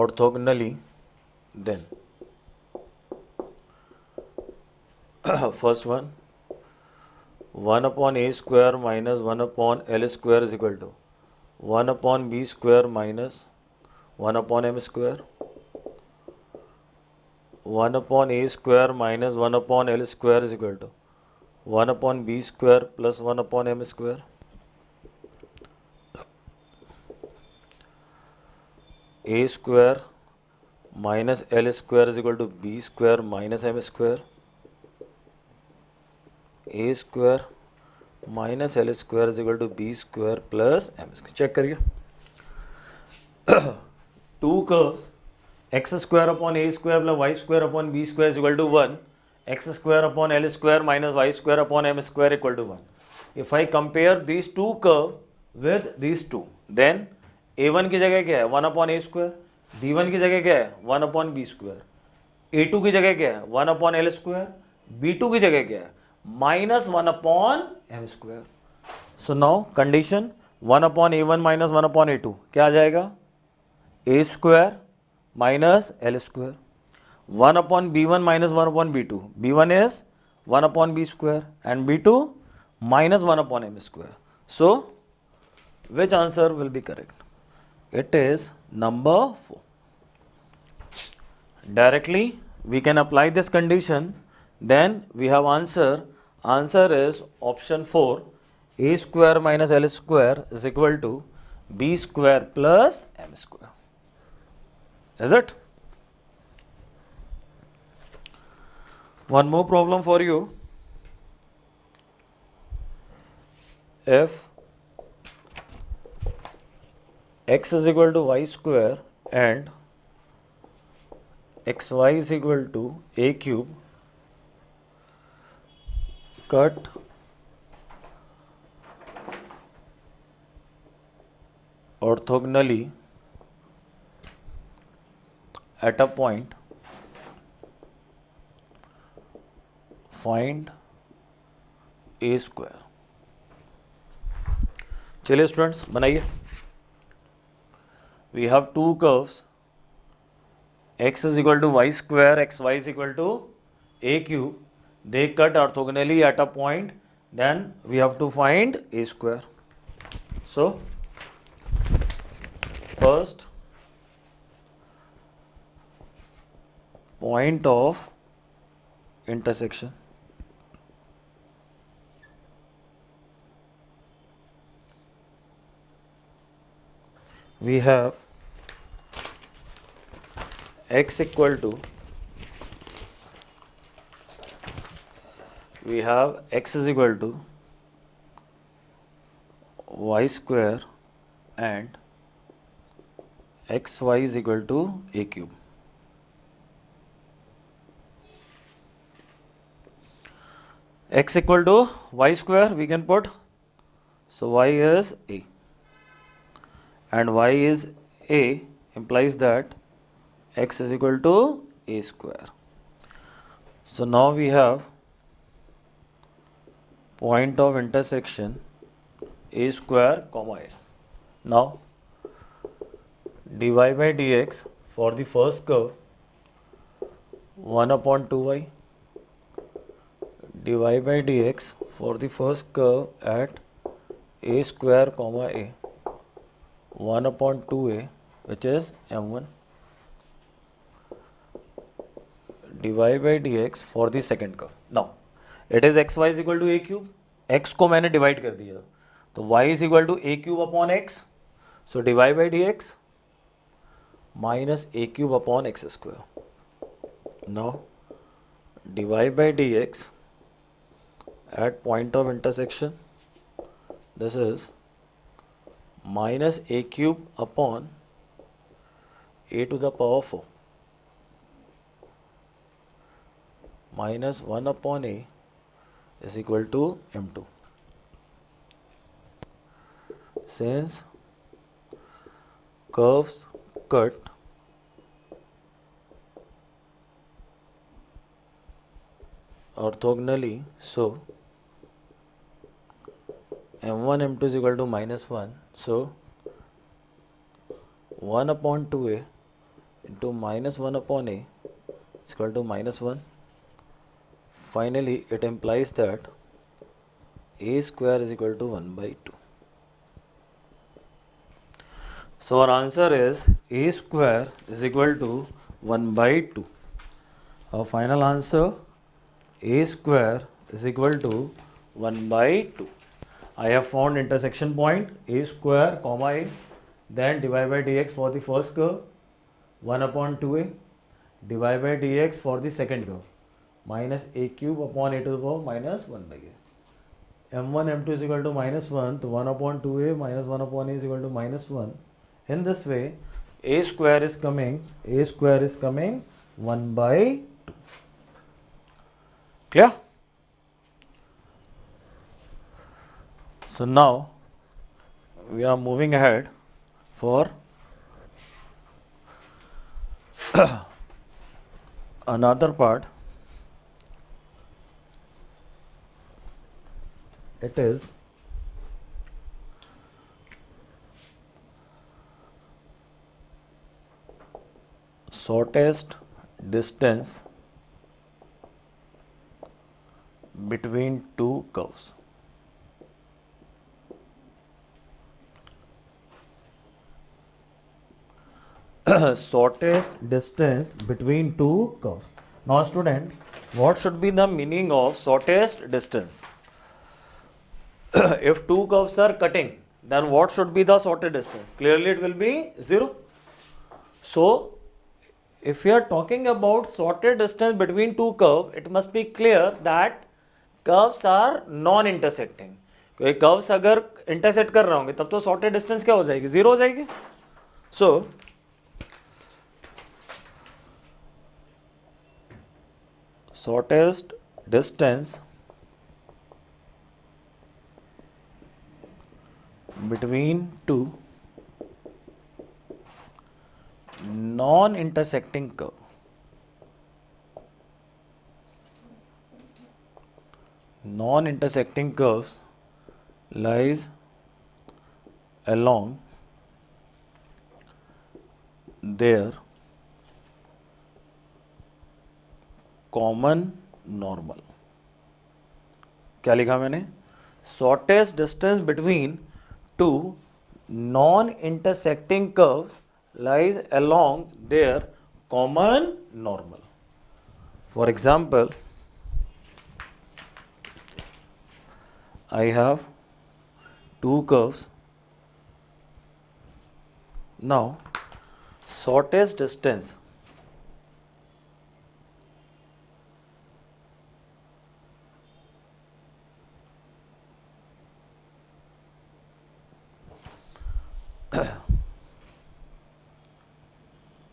orthogonally, then first one, 1 upon a square minus 1 upon l square is equal to 1 upon b square minus 1 upon m square. 1 upon a square minus 1 upon l square is equal to 1 upon b square plus 1 upon m square. A square minus l square is equal to b square minus m square. A square minus l square is equal to b square plus m square. Check करिए. Two curves x square upon a square plus y square upon b square is equal to 1. X square upon l square minus y square upon m square equal to 1. If I compare these two curve with these two, then a1 की जगह क्या है 1 upon a square, b1 की जगह क्या है 1 upon b square, a2 की जगह क्या है 1 upon l square, b2 की जगह क्या है minus 1 upon m square. So now condition 1 upon a1 minus 1 upon a2 क्या आ जाएगा a square minus l square. 1 upon b1 minus 1 upon b2. b1 is 1 upon b square and b2 minus 1 upon m square. So which answer will be correct? It is number 4. Directly we can apply this condition. Then we have answer. Answer is option 4. A square minus l square is equal to b square plus m square. Is it? One more problem for you. If x is equal to y square and xy is equal to a cube, cut orthogonally at a point, find a square. चलिए students बनाइए. We have two curves, x is equal to y square, xy is equal to a cube. They cut orthogonally at a point. Then we have to find a square. So first point of intersection. We have x equal to, we have x is equal to y square and xy is equal to a cube. X equal to y square, we can put So y is a, and y is a implies that x is equal to a square. So now we have point of intersection a square comma a. Now dy by dx for the first curve 1 upon 2y, dy by dx for the first curve at a square comma a 1 upon 2a, which is m1, dy by dx for the second curve. Now it is xy is equal to a cube, x को मैंने divide कर दिया तो y is equal to a cube upon x, so dy by dx minus a cube upon x square. Now dy by dx at point of intersection, this is minus a cube upon a to the power 4 minus 1 upon a is equal to m2. Since curves cut orthogonally, so m1 m2 is equal to minus 1, so 1 upon 2a into minus 1 upon a is equal to minus 1. Finally, it implies that a square is equal to 1 by 2. So our answer is a square is equal to 1 by 2. Our final answer, a square is equal to 1 by 2. I have found intersection point a square comma a, then dy by dx for the first curve 1 upon 2a, dy by dx for the second curve minus a cube upon a to the power minus 1 by a. m1 m2 is equal to minus 1, so 1 upon 2a minus 1 upon a is equal to minus 1. In this way, a square is coming 1 by 2. Clear? So now we are moving ahead for another part. It is shortest distance between two curves. Shortest distance between two curves. Now student, what should be the meaning of shortest distance? If two curves are cutting, then what should be the shortest distance? Clearly it will be 0. So if we are talking about shortest distance between two curves, it must be clear that curves are non-intersecting. क्योंकि curves अगर intersect कर रहे होंगे तब तो shortest distance क्या हो जाएगी, 0 हो जाएगी. सो shortest distance between two non-intersecting curve. Non-intersecting curves lies along their common normal. क्या लिखा मैंने? Shortest distance between two non intersecting curves lies along their common normal. For example, I have two curves. Now, shortest distance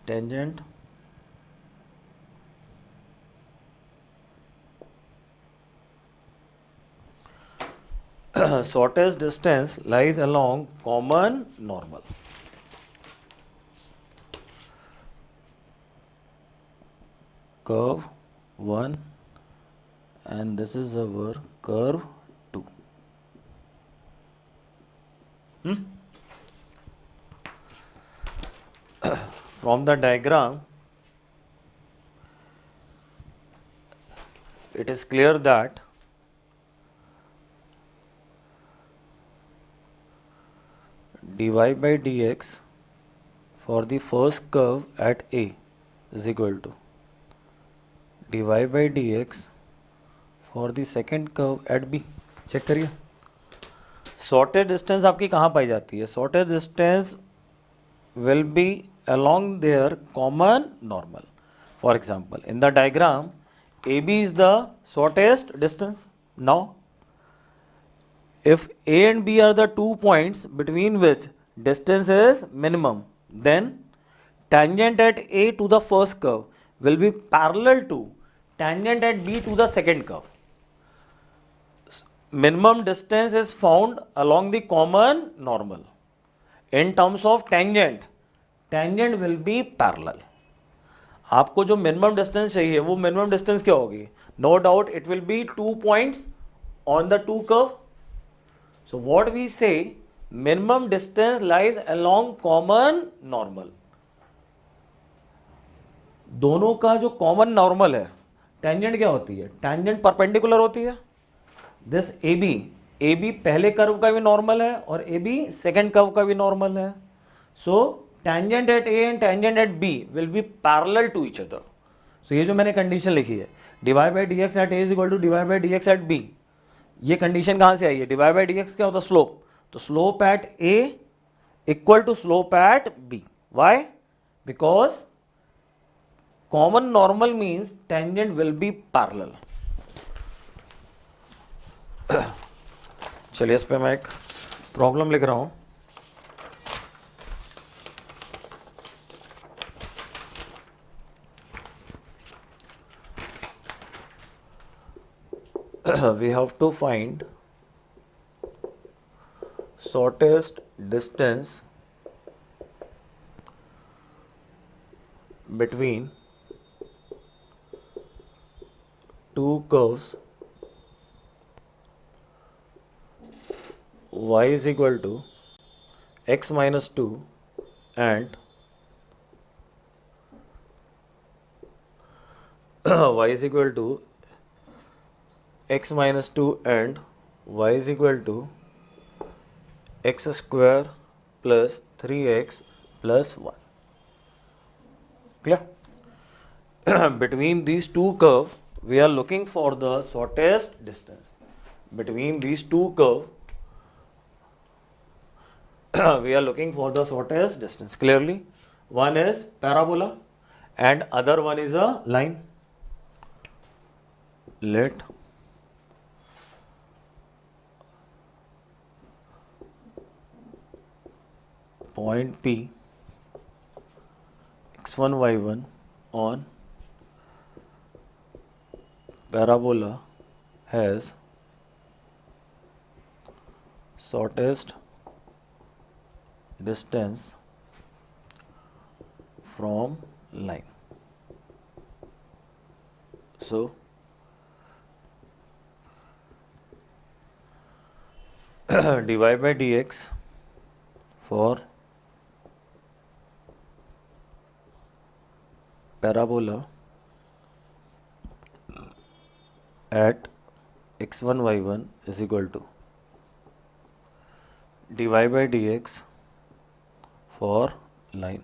tangent shortest distance lies along common normal. Curve 1 and this is our curve 2. From the diagram, it is clear that dy by dx for the first curve at A is equal to dy by dx for the second curve at B. Check करिए shortest distance आपकी कहाँ पाई जाती है. Shortest distance will be along their common normal. For example, in the diagram, AB is the shortest distance. Now, if A and B are the 2 points between which distance is minimum, then tangent at A to the first curve will be parallel to tangent at B to the second curve. Minimum distance is found along the common normal. In terms of tangent, tangent will be parallel. आपको जो minimum distance चाहिए वो minimum distance क्या होगी. No doubt it will be 2 points on the 2 curve. So what we say minimum distance lies along common normal. दोनों का जो common normal है, टेंजेंट क्या होती है. टेंजेंट परपेंडिकुलर होती है. दिस ए बी पहले कर्व का भी नॉर्मल है और ए बी सेकेंड कर्व का भी नॉर्मल है. सो tangent at A and tangent at B will be parallel to each other. So ये जो मैंने कंडीशन लिखी है dy by dx at A is equal to dy by dx at B, ये condition कहाँ से आई है. dy by dx क्या होता है. स्लोप. तो slope at A equal to slope at B. Why? Because common normal means tangent will be parallel. चलिए इस पे मैं एक प्रॉब्लम लिख रहा हूं. We have to find shortest distance between two curves y is equal to x minus 2 and y is equal to x minus 2 and y is equal to x square plus 3x plus 1. Clear? Between these two curves, we are looking for the shortest distance. Between these two curves, we are looking for the shortest distance. Clearly, one is parabola and other one is a line. Let point P x1 y1 on parabola has shortest distance from line. So dy by dx for parabola at x1 y1 is equal to dy by dx for line.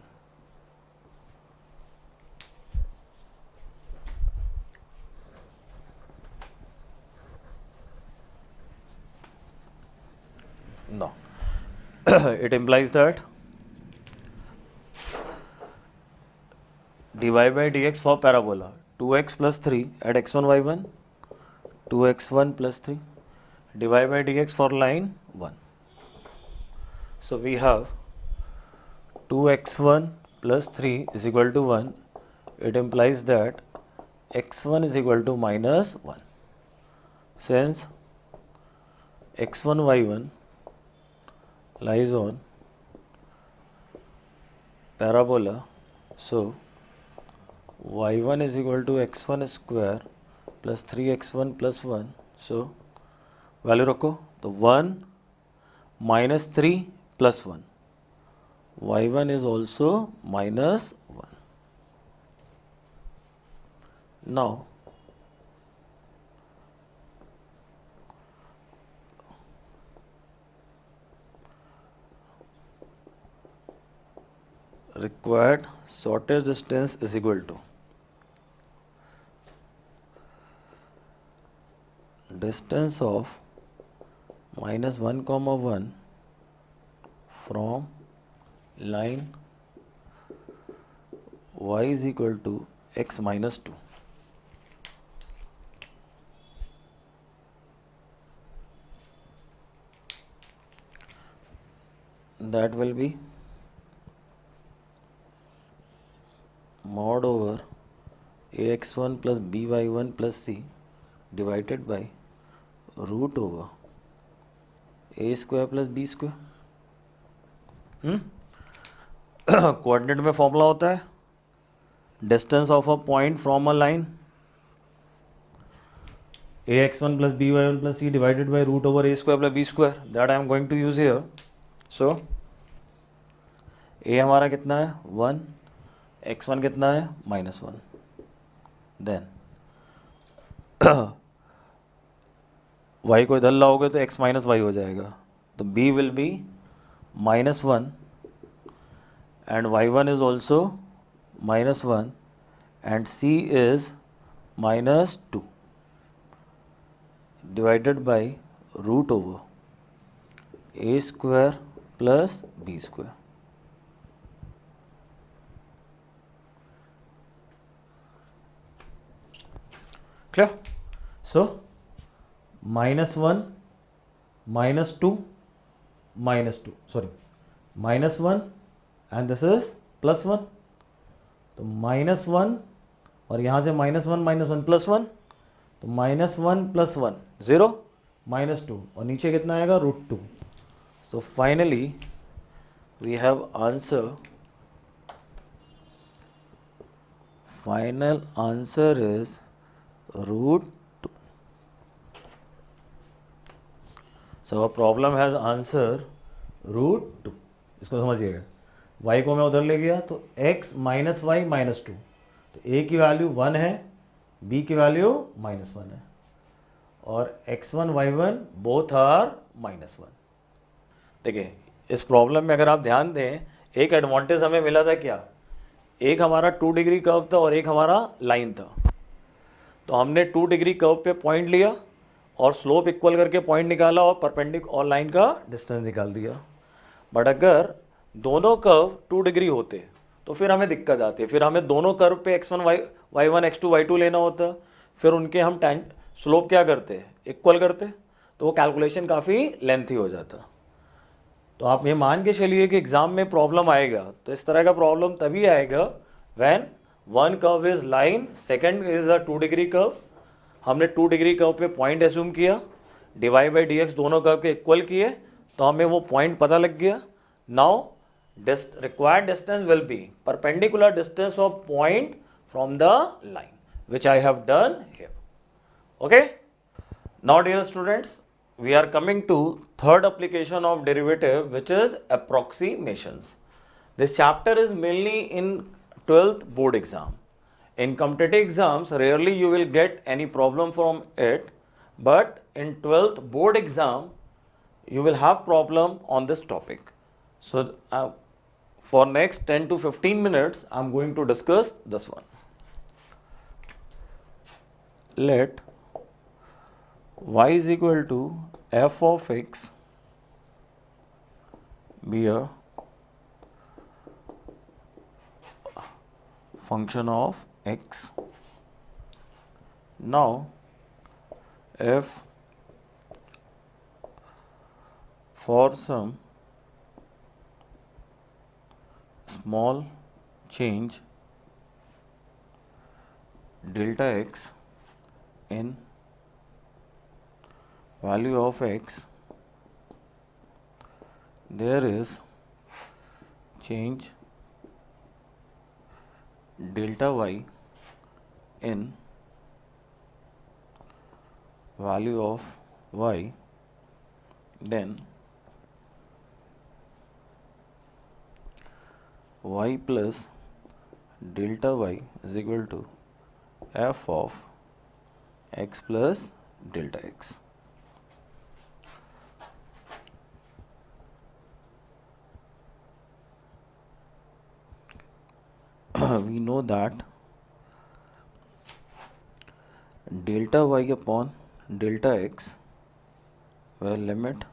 Now it implies that dy by dx for parabola 2x plus 3 at x1 y1, 2x1 plus 3, dy by dx for line 1. So we have 2x1 plus 3 is equal to 1. It implies that x1 is equal to minus 1. Since x1 y1 lies on parabola, so y1 is equal to x1 square plus 3x1 plus 1, so value रखो तो 1 minus 3 plus 1, y1 is also minus 1. Now required shortest distance is equal to distance of minus 1 comma 1 from line y is equal to x minus 2. That will be mod over ax1 plus by1 plus c divided by root over a square plus b square. Coordinate में formula होता है distance of a point from a line ax1 plus by1 plus c divided by root over a square plus b square. That I am going to use here. So a हमारा कितना है 1, x1 कितना है -1, then y को इधर लाओगे तो x minus Y हो जाएगा, तो b will be -1 and y1 is also -1 and c is -2 divided by root over a square plus b square. Clear? So -1 -2 -1 and this is +1, तो -1 और यहाँ से -1 +1, तो -1 + 1 0 -2 और नीचे कितना आएगा √2. So finally we have answer. Final answer is √2. So our problem has answer √2. इसको समझिएगा. y को मैं उधर ले गया तो x माइनस वाई माइनस 2, तो a की वैल्यू 1 है, b की वैल्यू -1 है और x1 y1 बोथ आर -1. देखिए इस प्रॉब्लम में अगर आप ध्यान दें एक एडवांटेज हमें मिला था क्या, एक हमारा 2 डिग्री कर्व था और एक हमारा लाइन था. तो हमने 2 डिग्री कर्व पे पॉइंट लिया और स्लोप इक्वल करके पॉइंट निकाला और परपेंडिकुलर और लाइन का डिस्टेंस निकाल दिया. बट अगर दोनों कर्व 2 डिग्री होते तो फिर हमें दिक्कत आती है, फिर हमें दोनों कर्व पे x1 y1 x2 y2 लेना होता, फिर उनके हम स्लोप क्या करते इक्वल करते, तो वो कैलकुलेशन काफ़ी लेंथी हो जाता. तो आप ये मान के चलिए कि एग्ज़ाम में प्रॉब्लम आएगा तो इस तरह का प्रॉब्लम तभी आएगा when one curve is line, second is a 2 degree curve. हमने 2 डिग्री कर्व पे पॉइंट एज्यूम किया, dy बाई dx दोनों कर्व के इक्वल किए तो हमें वो पॉइंट पता लग गया. Now required distance will be perpendicular distance of point from the line, which I have done here. Okay. Now dear students, we are coming to third application of derivative, which is approximations. This chapter is mainly in 12th board exam. In competitive exams rarely you will get any problem from it, but in 12th board exam you will have problem on this topic. So for next 10 to 15 minutes I am going to discuss this one. Let y is equal to f of x be a function of x. Now if for some small change delta x in value of x there is change delta y in value of y, then y plus delta y is equal to f of x plus delta x. We know that delta y upon delta x, where limit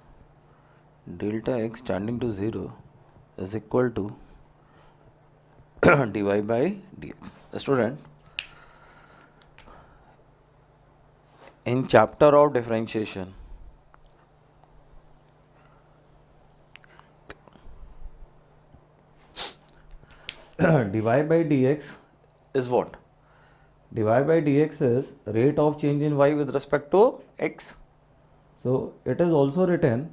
delta x tending to 0 is equal to dy by dx. Student, in chapter of differentiation, dy by dx is what? Dy by dx is rate of change in y with respect to x. So it is also written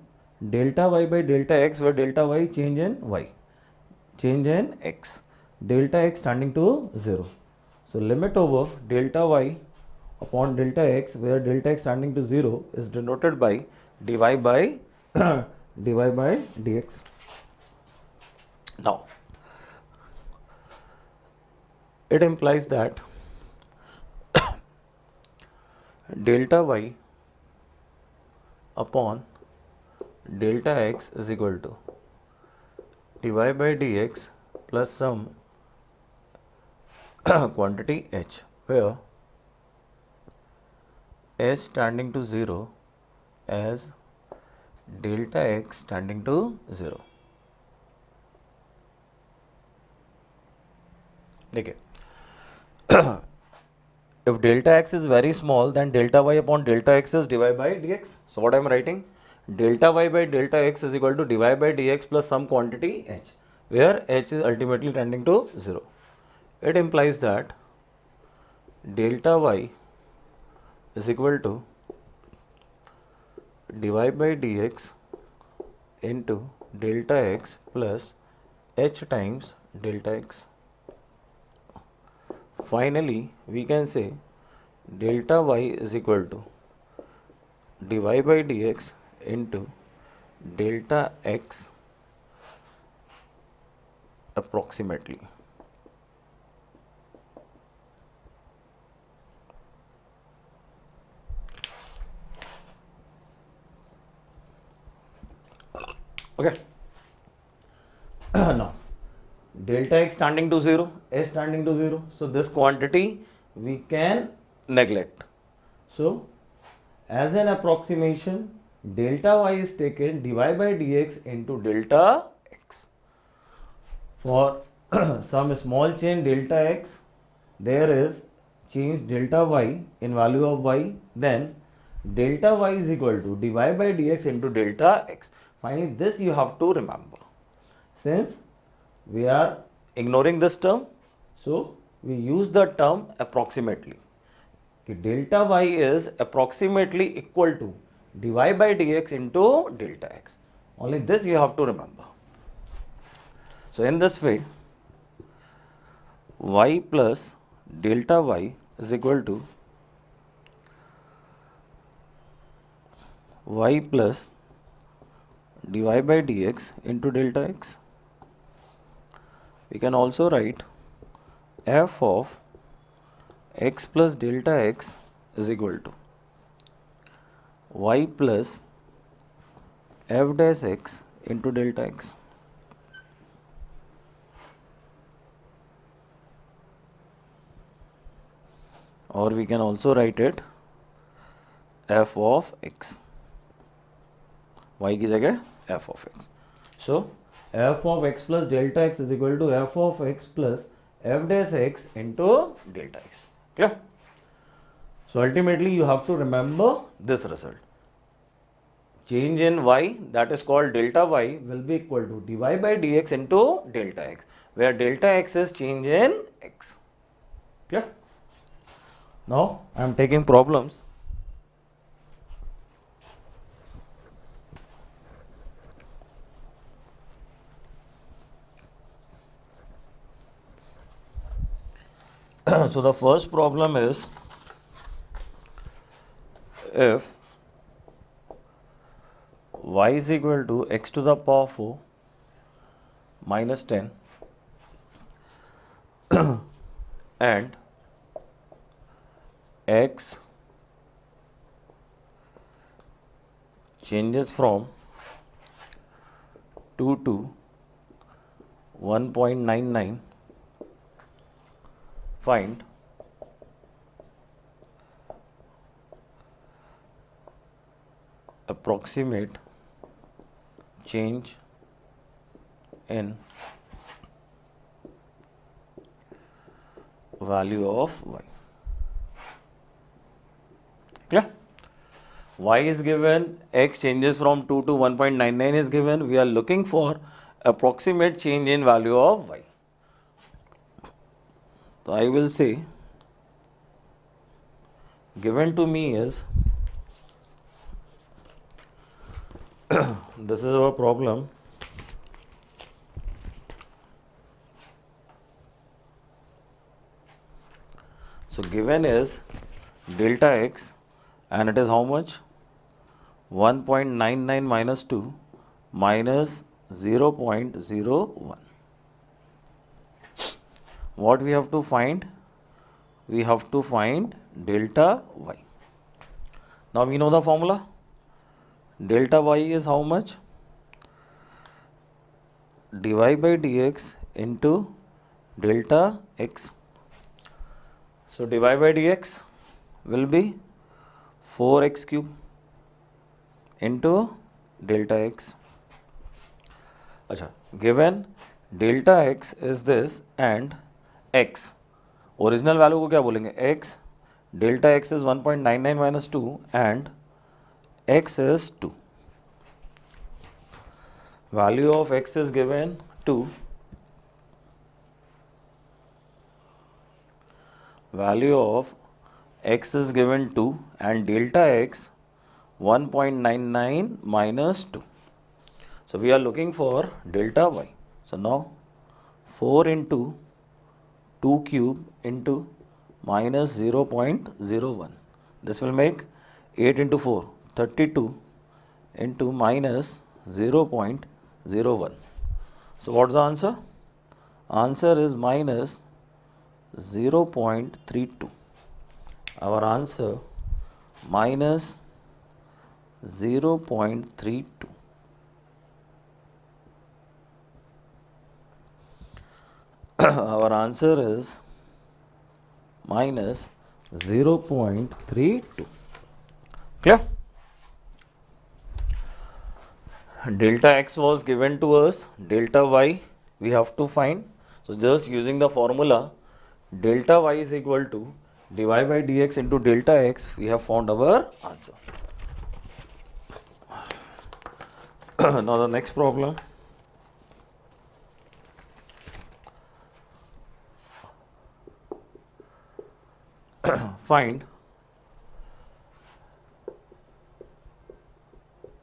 delta y by delta x, where delta y change in y, change in x, delta x tending to 0. So limit over delta y upon delta x, where delta x tending to 0 is denoted by dy by dy by dx. Now it implies that delta y upon delta x is equal to dy by dx plus some quantity h, where h tending to 0 as delta x tending to 0. Okay. If delta x is very small, then delta y upon delta x is dy by dx. So what I am writing? Delta y by delta x is equal to dy by dx plus some quantity h, where h is ultimately tending to 0. It implies that delta y is equal to dy by dx into delta x plus h times delta x. Finally, we can say delta y is equal to dy by dx into delta x approximately. Okay. Now delta x tending to 0, s tending to 0. So this quantity we can neglect. So as an approximation, delta y is taken dy by dx into delta x. For some small chain delta x, there is change delta y in value of y, then delta y is equal to dy by dx into delta x. Finally, this you have to remember. Since we are ignoring this term, so we use the term approximately. Delta y is approximately equal to dy by dx into delta x. Only this you have to remember. So in this way, y plus delta y is equal to y plus dy by dx into delta x. We can also write f of x plus delta x is equal to y plus f dash x into delta x. Or we can also write it f of x, y की जगह f of x. So f of x plus delta x is equal to f of x plus f dash x into delta x. Clear? So ultimately you have to remember this result. Change in y, that is called delta y, will be equal to dy by dx into delta x, where delta x is change in x. Clear? Now I am taking problems. So the first problem is, if y is equal to x to the power 4 minus 10 and x changes from 2 to 1.99, find approximate change in value of y. Clear? Y is given, x changes from 2 to 1.99 is given. We are looking for approximate change in value of y. So I will say, given to me is, this is our problem. So given is delta x, and it is how much? 1.99 minus 2 minus 0.01. What we have to find? We have to find delta y. Now we know the formula. Delta y is how much? dy by dx into delta x. So dy by dx will be 4x cube into delta x. Achha, given delta x is this and x, original value को क्या बोलेंगे? x, delta x is 1.99 minus 2 and x is 2. Value of x is given 2. Value of x is given 2 and delta x 1.99 minus 2. So we are looking for delta y. So now 4 into 2 cube into minus 0.01. This will make 8 into 4, 32 into minus 0.01. So what's the answer? Answer is minus 0.32. Our answer minus 0.32. Our answer is minus 0.32. Clear? Delta x was given to us, delta y we have to find. So just using the formula, delta y is equal to dy by dx into delta x, we have found our answer. Now the next problem. Find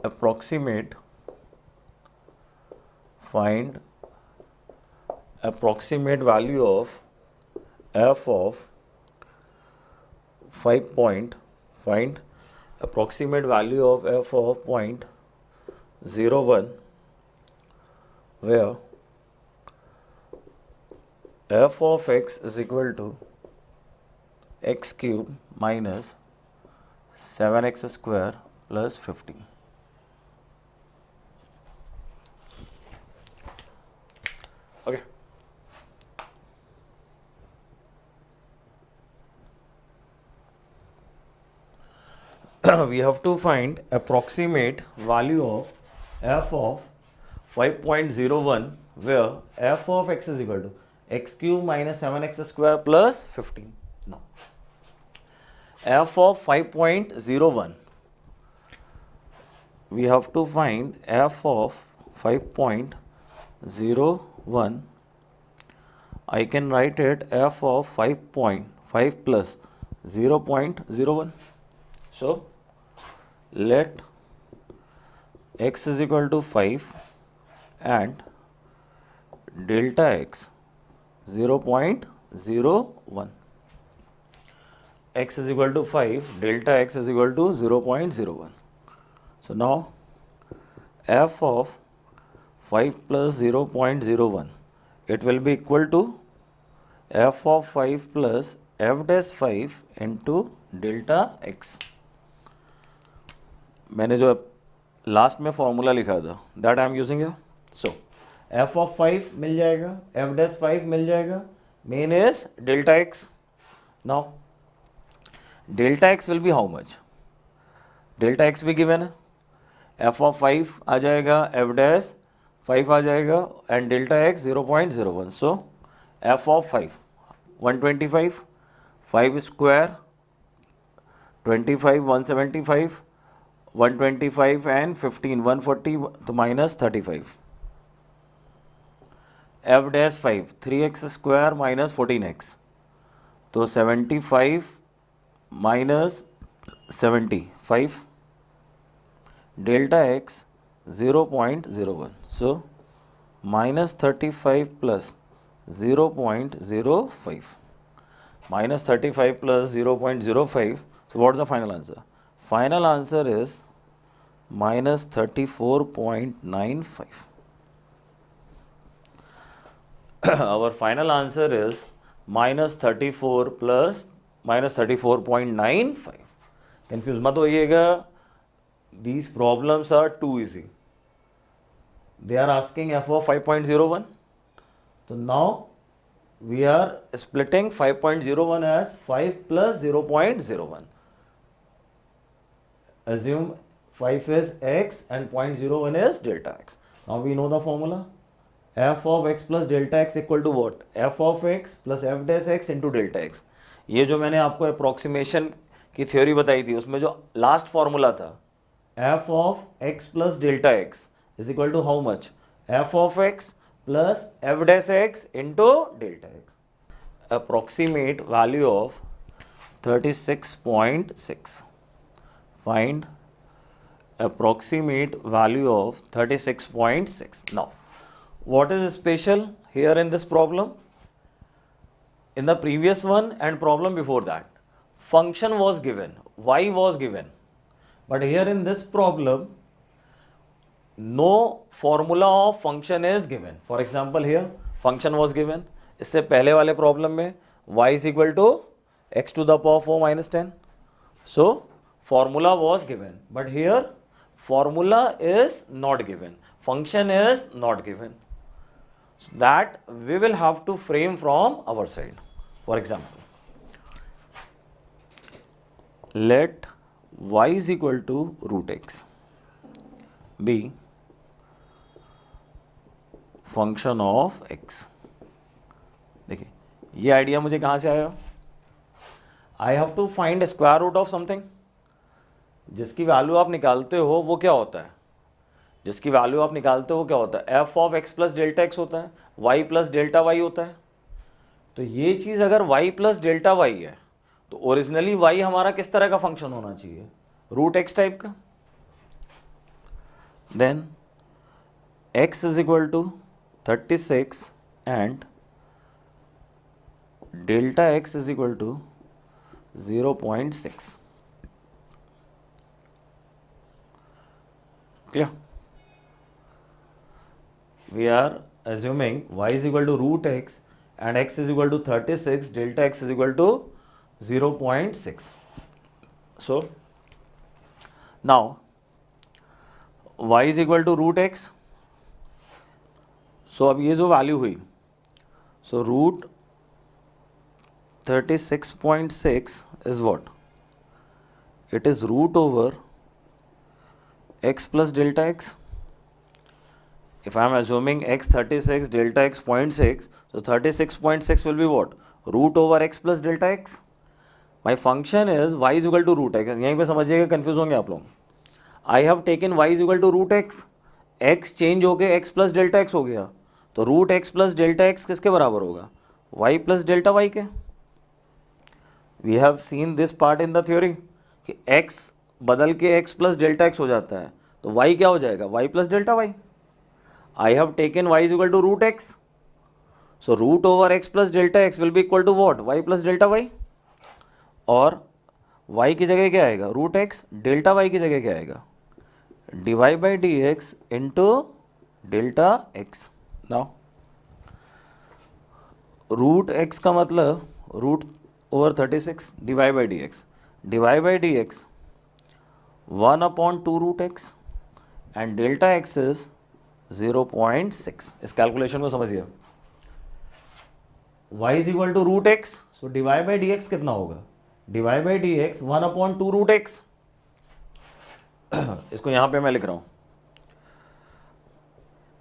approximate value of f of 5 point, find approximate value of f of 0.01 where f of x is equal to x cube minus 7x square plus 15. Okay. We have to find approximate value of f of 5.01 where f of x is equal to x cube minus 7x square plus 15. Now, f of 5.01, we have to find f of 5.01. I can write it f of 5.5 plus 0.01. So, let x is equal to 5 and delta x 0.01. x is equal to 5, delta x is equal to 0.01. So now f of 5 plus 0.01, it will be equal to f of 5 plus f dash 5 into delta x. मैंने जो last में formula लिखा था that I am using है. सो f of 5 मिल जाएगा, f dash 5 मिल जाएगा, main is delta x. Now delta x will be how much? Delta x भी given है, f of 5 आ जाएगा, f dash 5 आ जाएगा and delta x 0.01. So f of 5 125, 5 square 25 175, 125 and 15 140 तो minus 35. f dash 5 3x square minus 14x तो 75 minus 75, delta x 0.01. So minus 35 plus 0.05, minus 35 plus 0.05. So what is the final answer? Final answer is minus 34.95. Our final answer is minus 34 plus minus 34.95. Confused मत होइएगा. These problems are too easy. They are asking f of 5.01. So now we are splitting 5.01 as 5 plus 0.01. Assume 5 is x and 0.01 is delta x. Now we know the formula. F of x plus delta x equal to what? F of x plus f dash x into delta x. ये जो मैंने आपको approximation की theory बताई थी उसमें जो last formula था f of x plus delta x is equal to how much? f of x plus f dash x into delta x. Approximate value of 36.6. Find approximate value of 36.6. Now, what is special here in this problem? In the previous one and problem before that, function was given, y was given. But here in this problem, no formula of function is given. For example, here function was given. इससे पहले वाले problem में y is equal to x to the power 4 minus 10. So formula was given. But here formula is not given. Function is not given. So that we will have to frame from our side. For example, let y is equal to root x be function of x. देखिए ये idea मुझे कहाँ से आया? I have to find square root of something. जिसकी value आप निकालते हो वो क्या होता है? जिसकी वैल्यू आप निकालते हो वो क्या होता है? F of x plus delta x होता है, वाई प्लस डेल्टा वाई होता है. तो ये चीज़ अगर y प्लस डेल्टा वाई है तो ओरिजिनली y हमारा किस तरह का फंक्शन होना चाहिए? रूट एक्स टाइप का. Then x is equal to 36 and delta x is equal to 0.6. Clear? We are assuming y is equal to root x and x is equal to 36, delta x is equal to 0.6. So now y is equal to root x. So अब ये जो value हुई, so root 36.6 is what? It is root over x plus delta x. If I am assuming x 36, delta x 0.6, so 36.6 will be what? Root over x plus delta x. My function is y is equal to root x. यहीं पे समझिएगा, confuse होंगे आप लोग. I have taken y is equal to root x. x change होके x plus delta x हो गया. तो root x plus delta x किसके बराबर होगा? y plus delta y के. We have seen this part in the theory कि x बदल के x plus delta x हो जाता है. तो y क्या हो जाएगा? y plus delta y. I have taken y is equal to root x. So root over x plus delta x will be equal to what? Y plus delta y. और y की जगह क्या आएगा, root x, delta y की जगह क्या आएगा, dy by d x into delta x. Now root x का मतलब root over 36 dy by d x, dy by d x 1/2 root x and delta x is 0.6। इस कैलकुलेशन को समझिए, y is equal to root x, so dy by d x कितना होगा, dy by d x 1/2 root x. इसको यहां पे मैं लिख रहा हूं,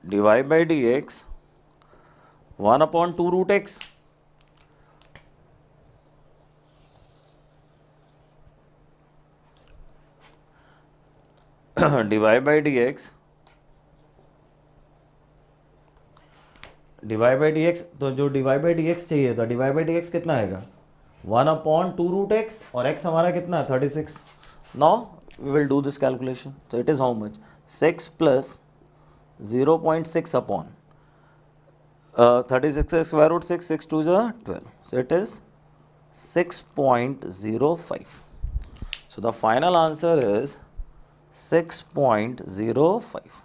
dy by d x 1/2 root x, dy by d x, dy by d x, तो जो डिवाई बाई डी एक्स चाहिए था, डिवाई बाई डी एक्स कितना आएगा 1/2 रूट एक्स, और एक्स हमारा कितना है 36। Now we will do this calculation, तो it is how much, 6 plus 0.6 upon 36 का स्क्वायर रूट 6, 6 2 जा 12, so it is 6.05. So the final answer is 6.05.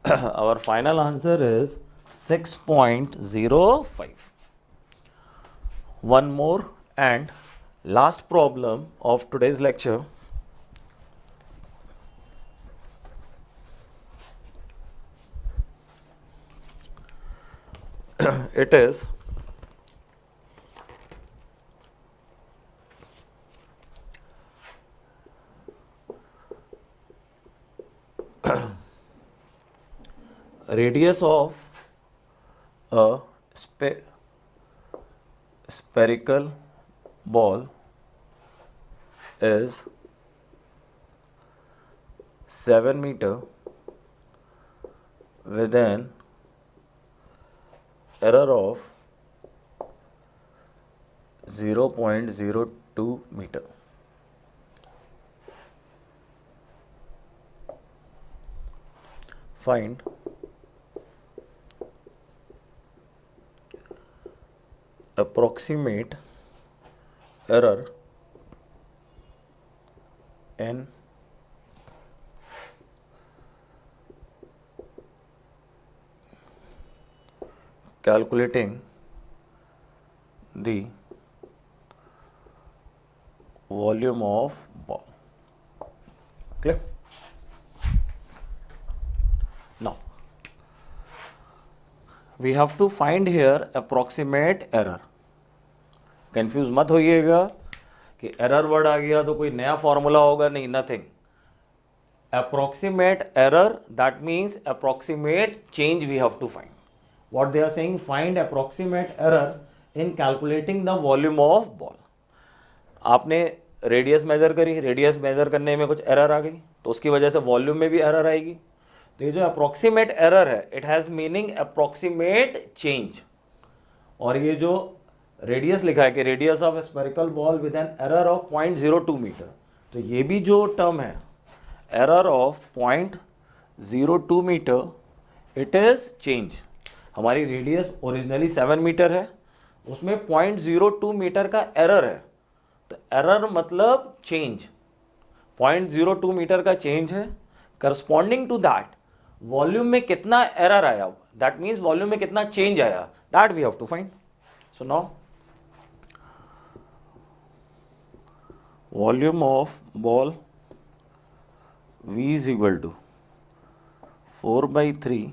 Our final answer is 6.05. One more and last problem of today's lecture. It is radius of a spherical ball is 7 meter with an error of 0.02 meter. Find approximate error in calculating the volume of ball. Clear? Now we have to find here approximate error. Confuse मत होइएगा कि error word आ गया तो कोई नया formula होगा, नहीं, nothing. approximate error, that means approximate change we have to find. What they are saying, find approximate error in calculating the volume of ball. आपने radius major करी, रेडियस मेजर करने में कुछ एरर आ गई तो उसकी वजह से वॉल्यूम में भी एरर आएगी। तो ये जो अप्रोक्सीमेट एरर है, it has meaning approximate change. और ये जो रेडियस लिखा है कि radius of spherical ball with an error of 0.02 metre, तो ये भी जो टर्म है error of 0.02 metre, it is change. हमारी रेडियस ओरिजिनली 7 मीटर है, उसमें 0.02 मीटर का एरर है, तो एरर मतलब चेंज, 0.02 मीटर का चेंज है। करस्पॉन्डिंग टू दैट वॉल्यूम में कितना एरर आया, दैट मीन्स वॉल्यूम में कितना चेंज आया, that we have to find. So now volume of ball V is equal to 4/3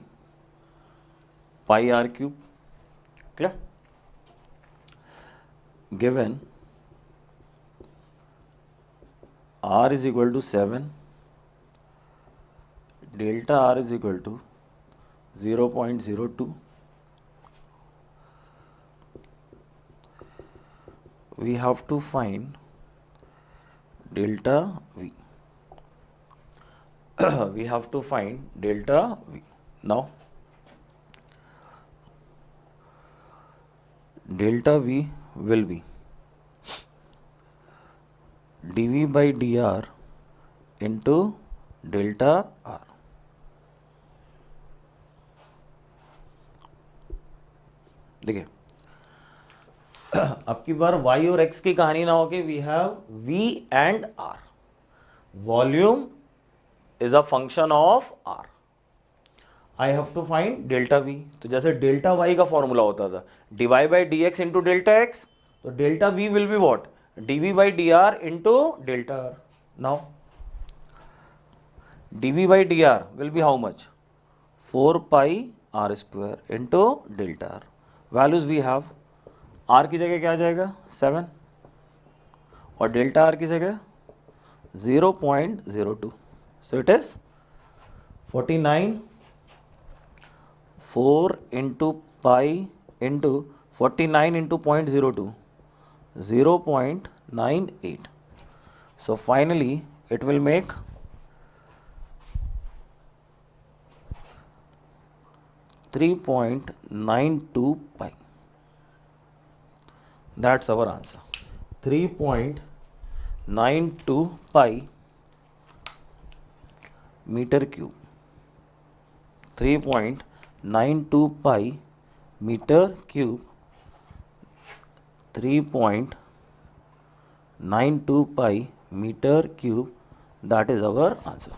pi r cube. Clear? Given r is equal to 7, delta r is equal to 0.02. We have to find delta V. We have to find delta V. Now delta V will be dV by dr into delta r. देखिए अब की बार y और x की कहानी ना हो कि we have v and r. Volume is a function of r. I have to find delta v. तो जैसे डेल्टा y का फॉर्मूला होता था dy by d x into delta x, तो delta v will be what, dv by d r into delta r. Now dv by dr will be how much? 4 pi r square into delta r. Values we have, r की जगह क्या आ जाएगा 7 और delta r की जगह 0.02. So it is 49 4 into pi into 49 into 0.02, 0.98. So finally it will make 3.92 pi. That's our answer. 3.92 pi meter cube. 3.92 pi meter cube. 3.92 pi meter cube. That is our answer.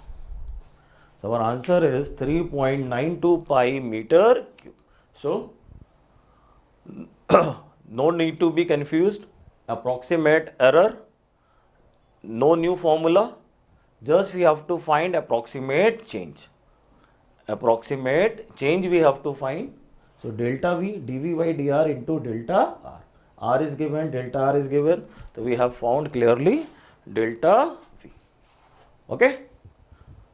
So our answer is 3.92 pi meter cube. So no need to be confused. Approximate error, no new formula, just we have to find approximate change. Approximate change we have to find. So delta v dv by dr into delta r. R is given, delta r is given. So we have found clearly delta v. Okay.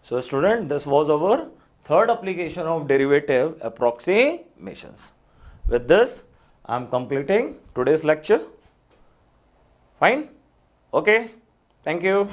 So student, this was our third application of derivative approximations. With this, I am completing today's lecture. Fine? Okay. Thank you.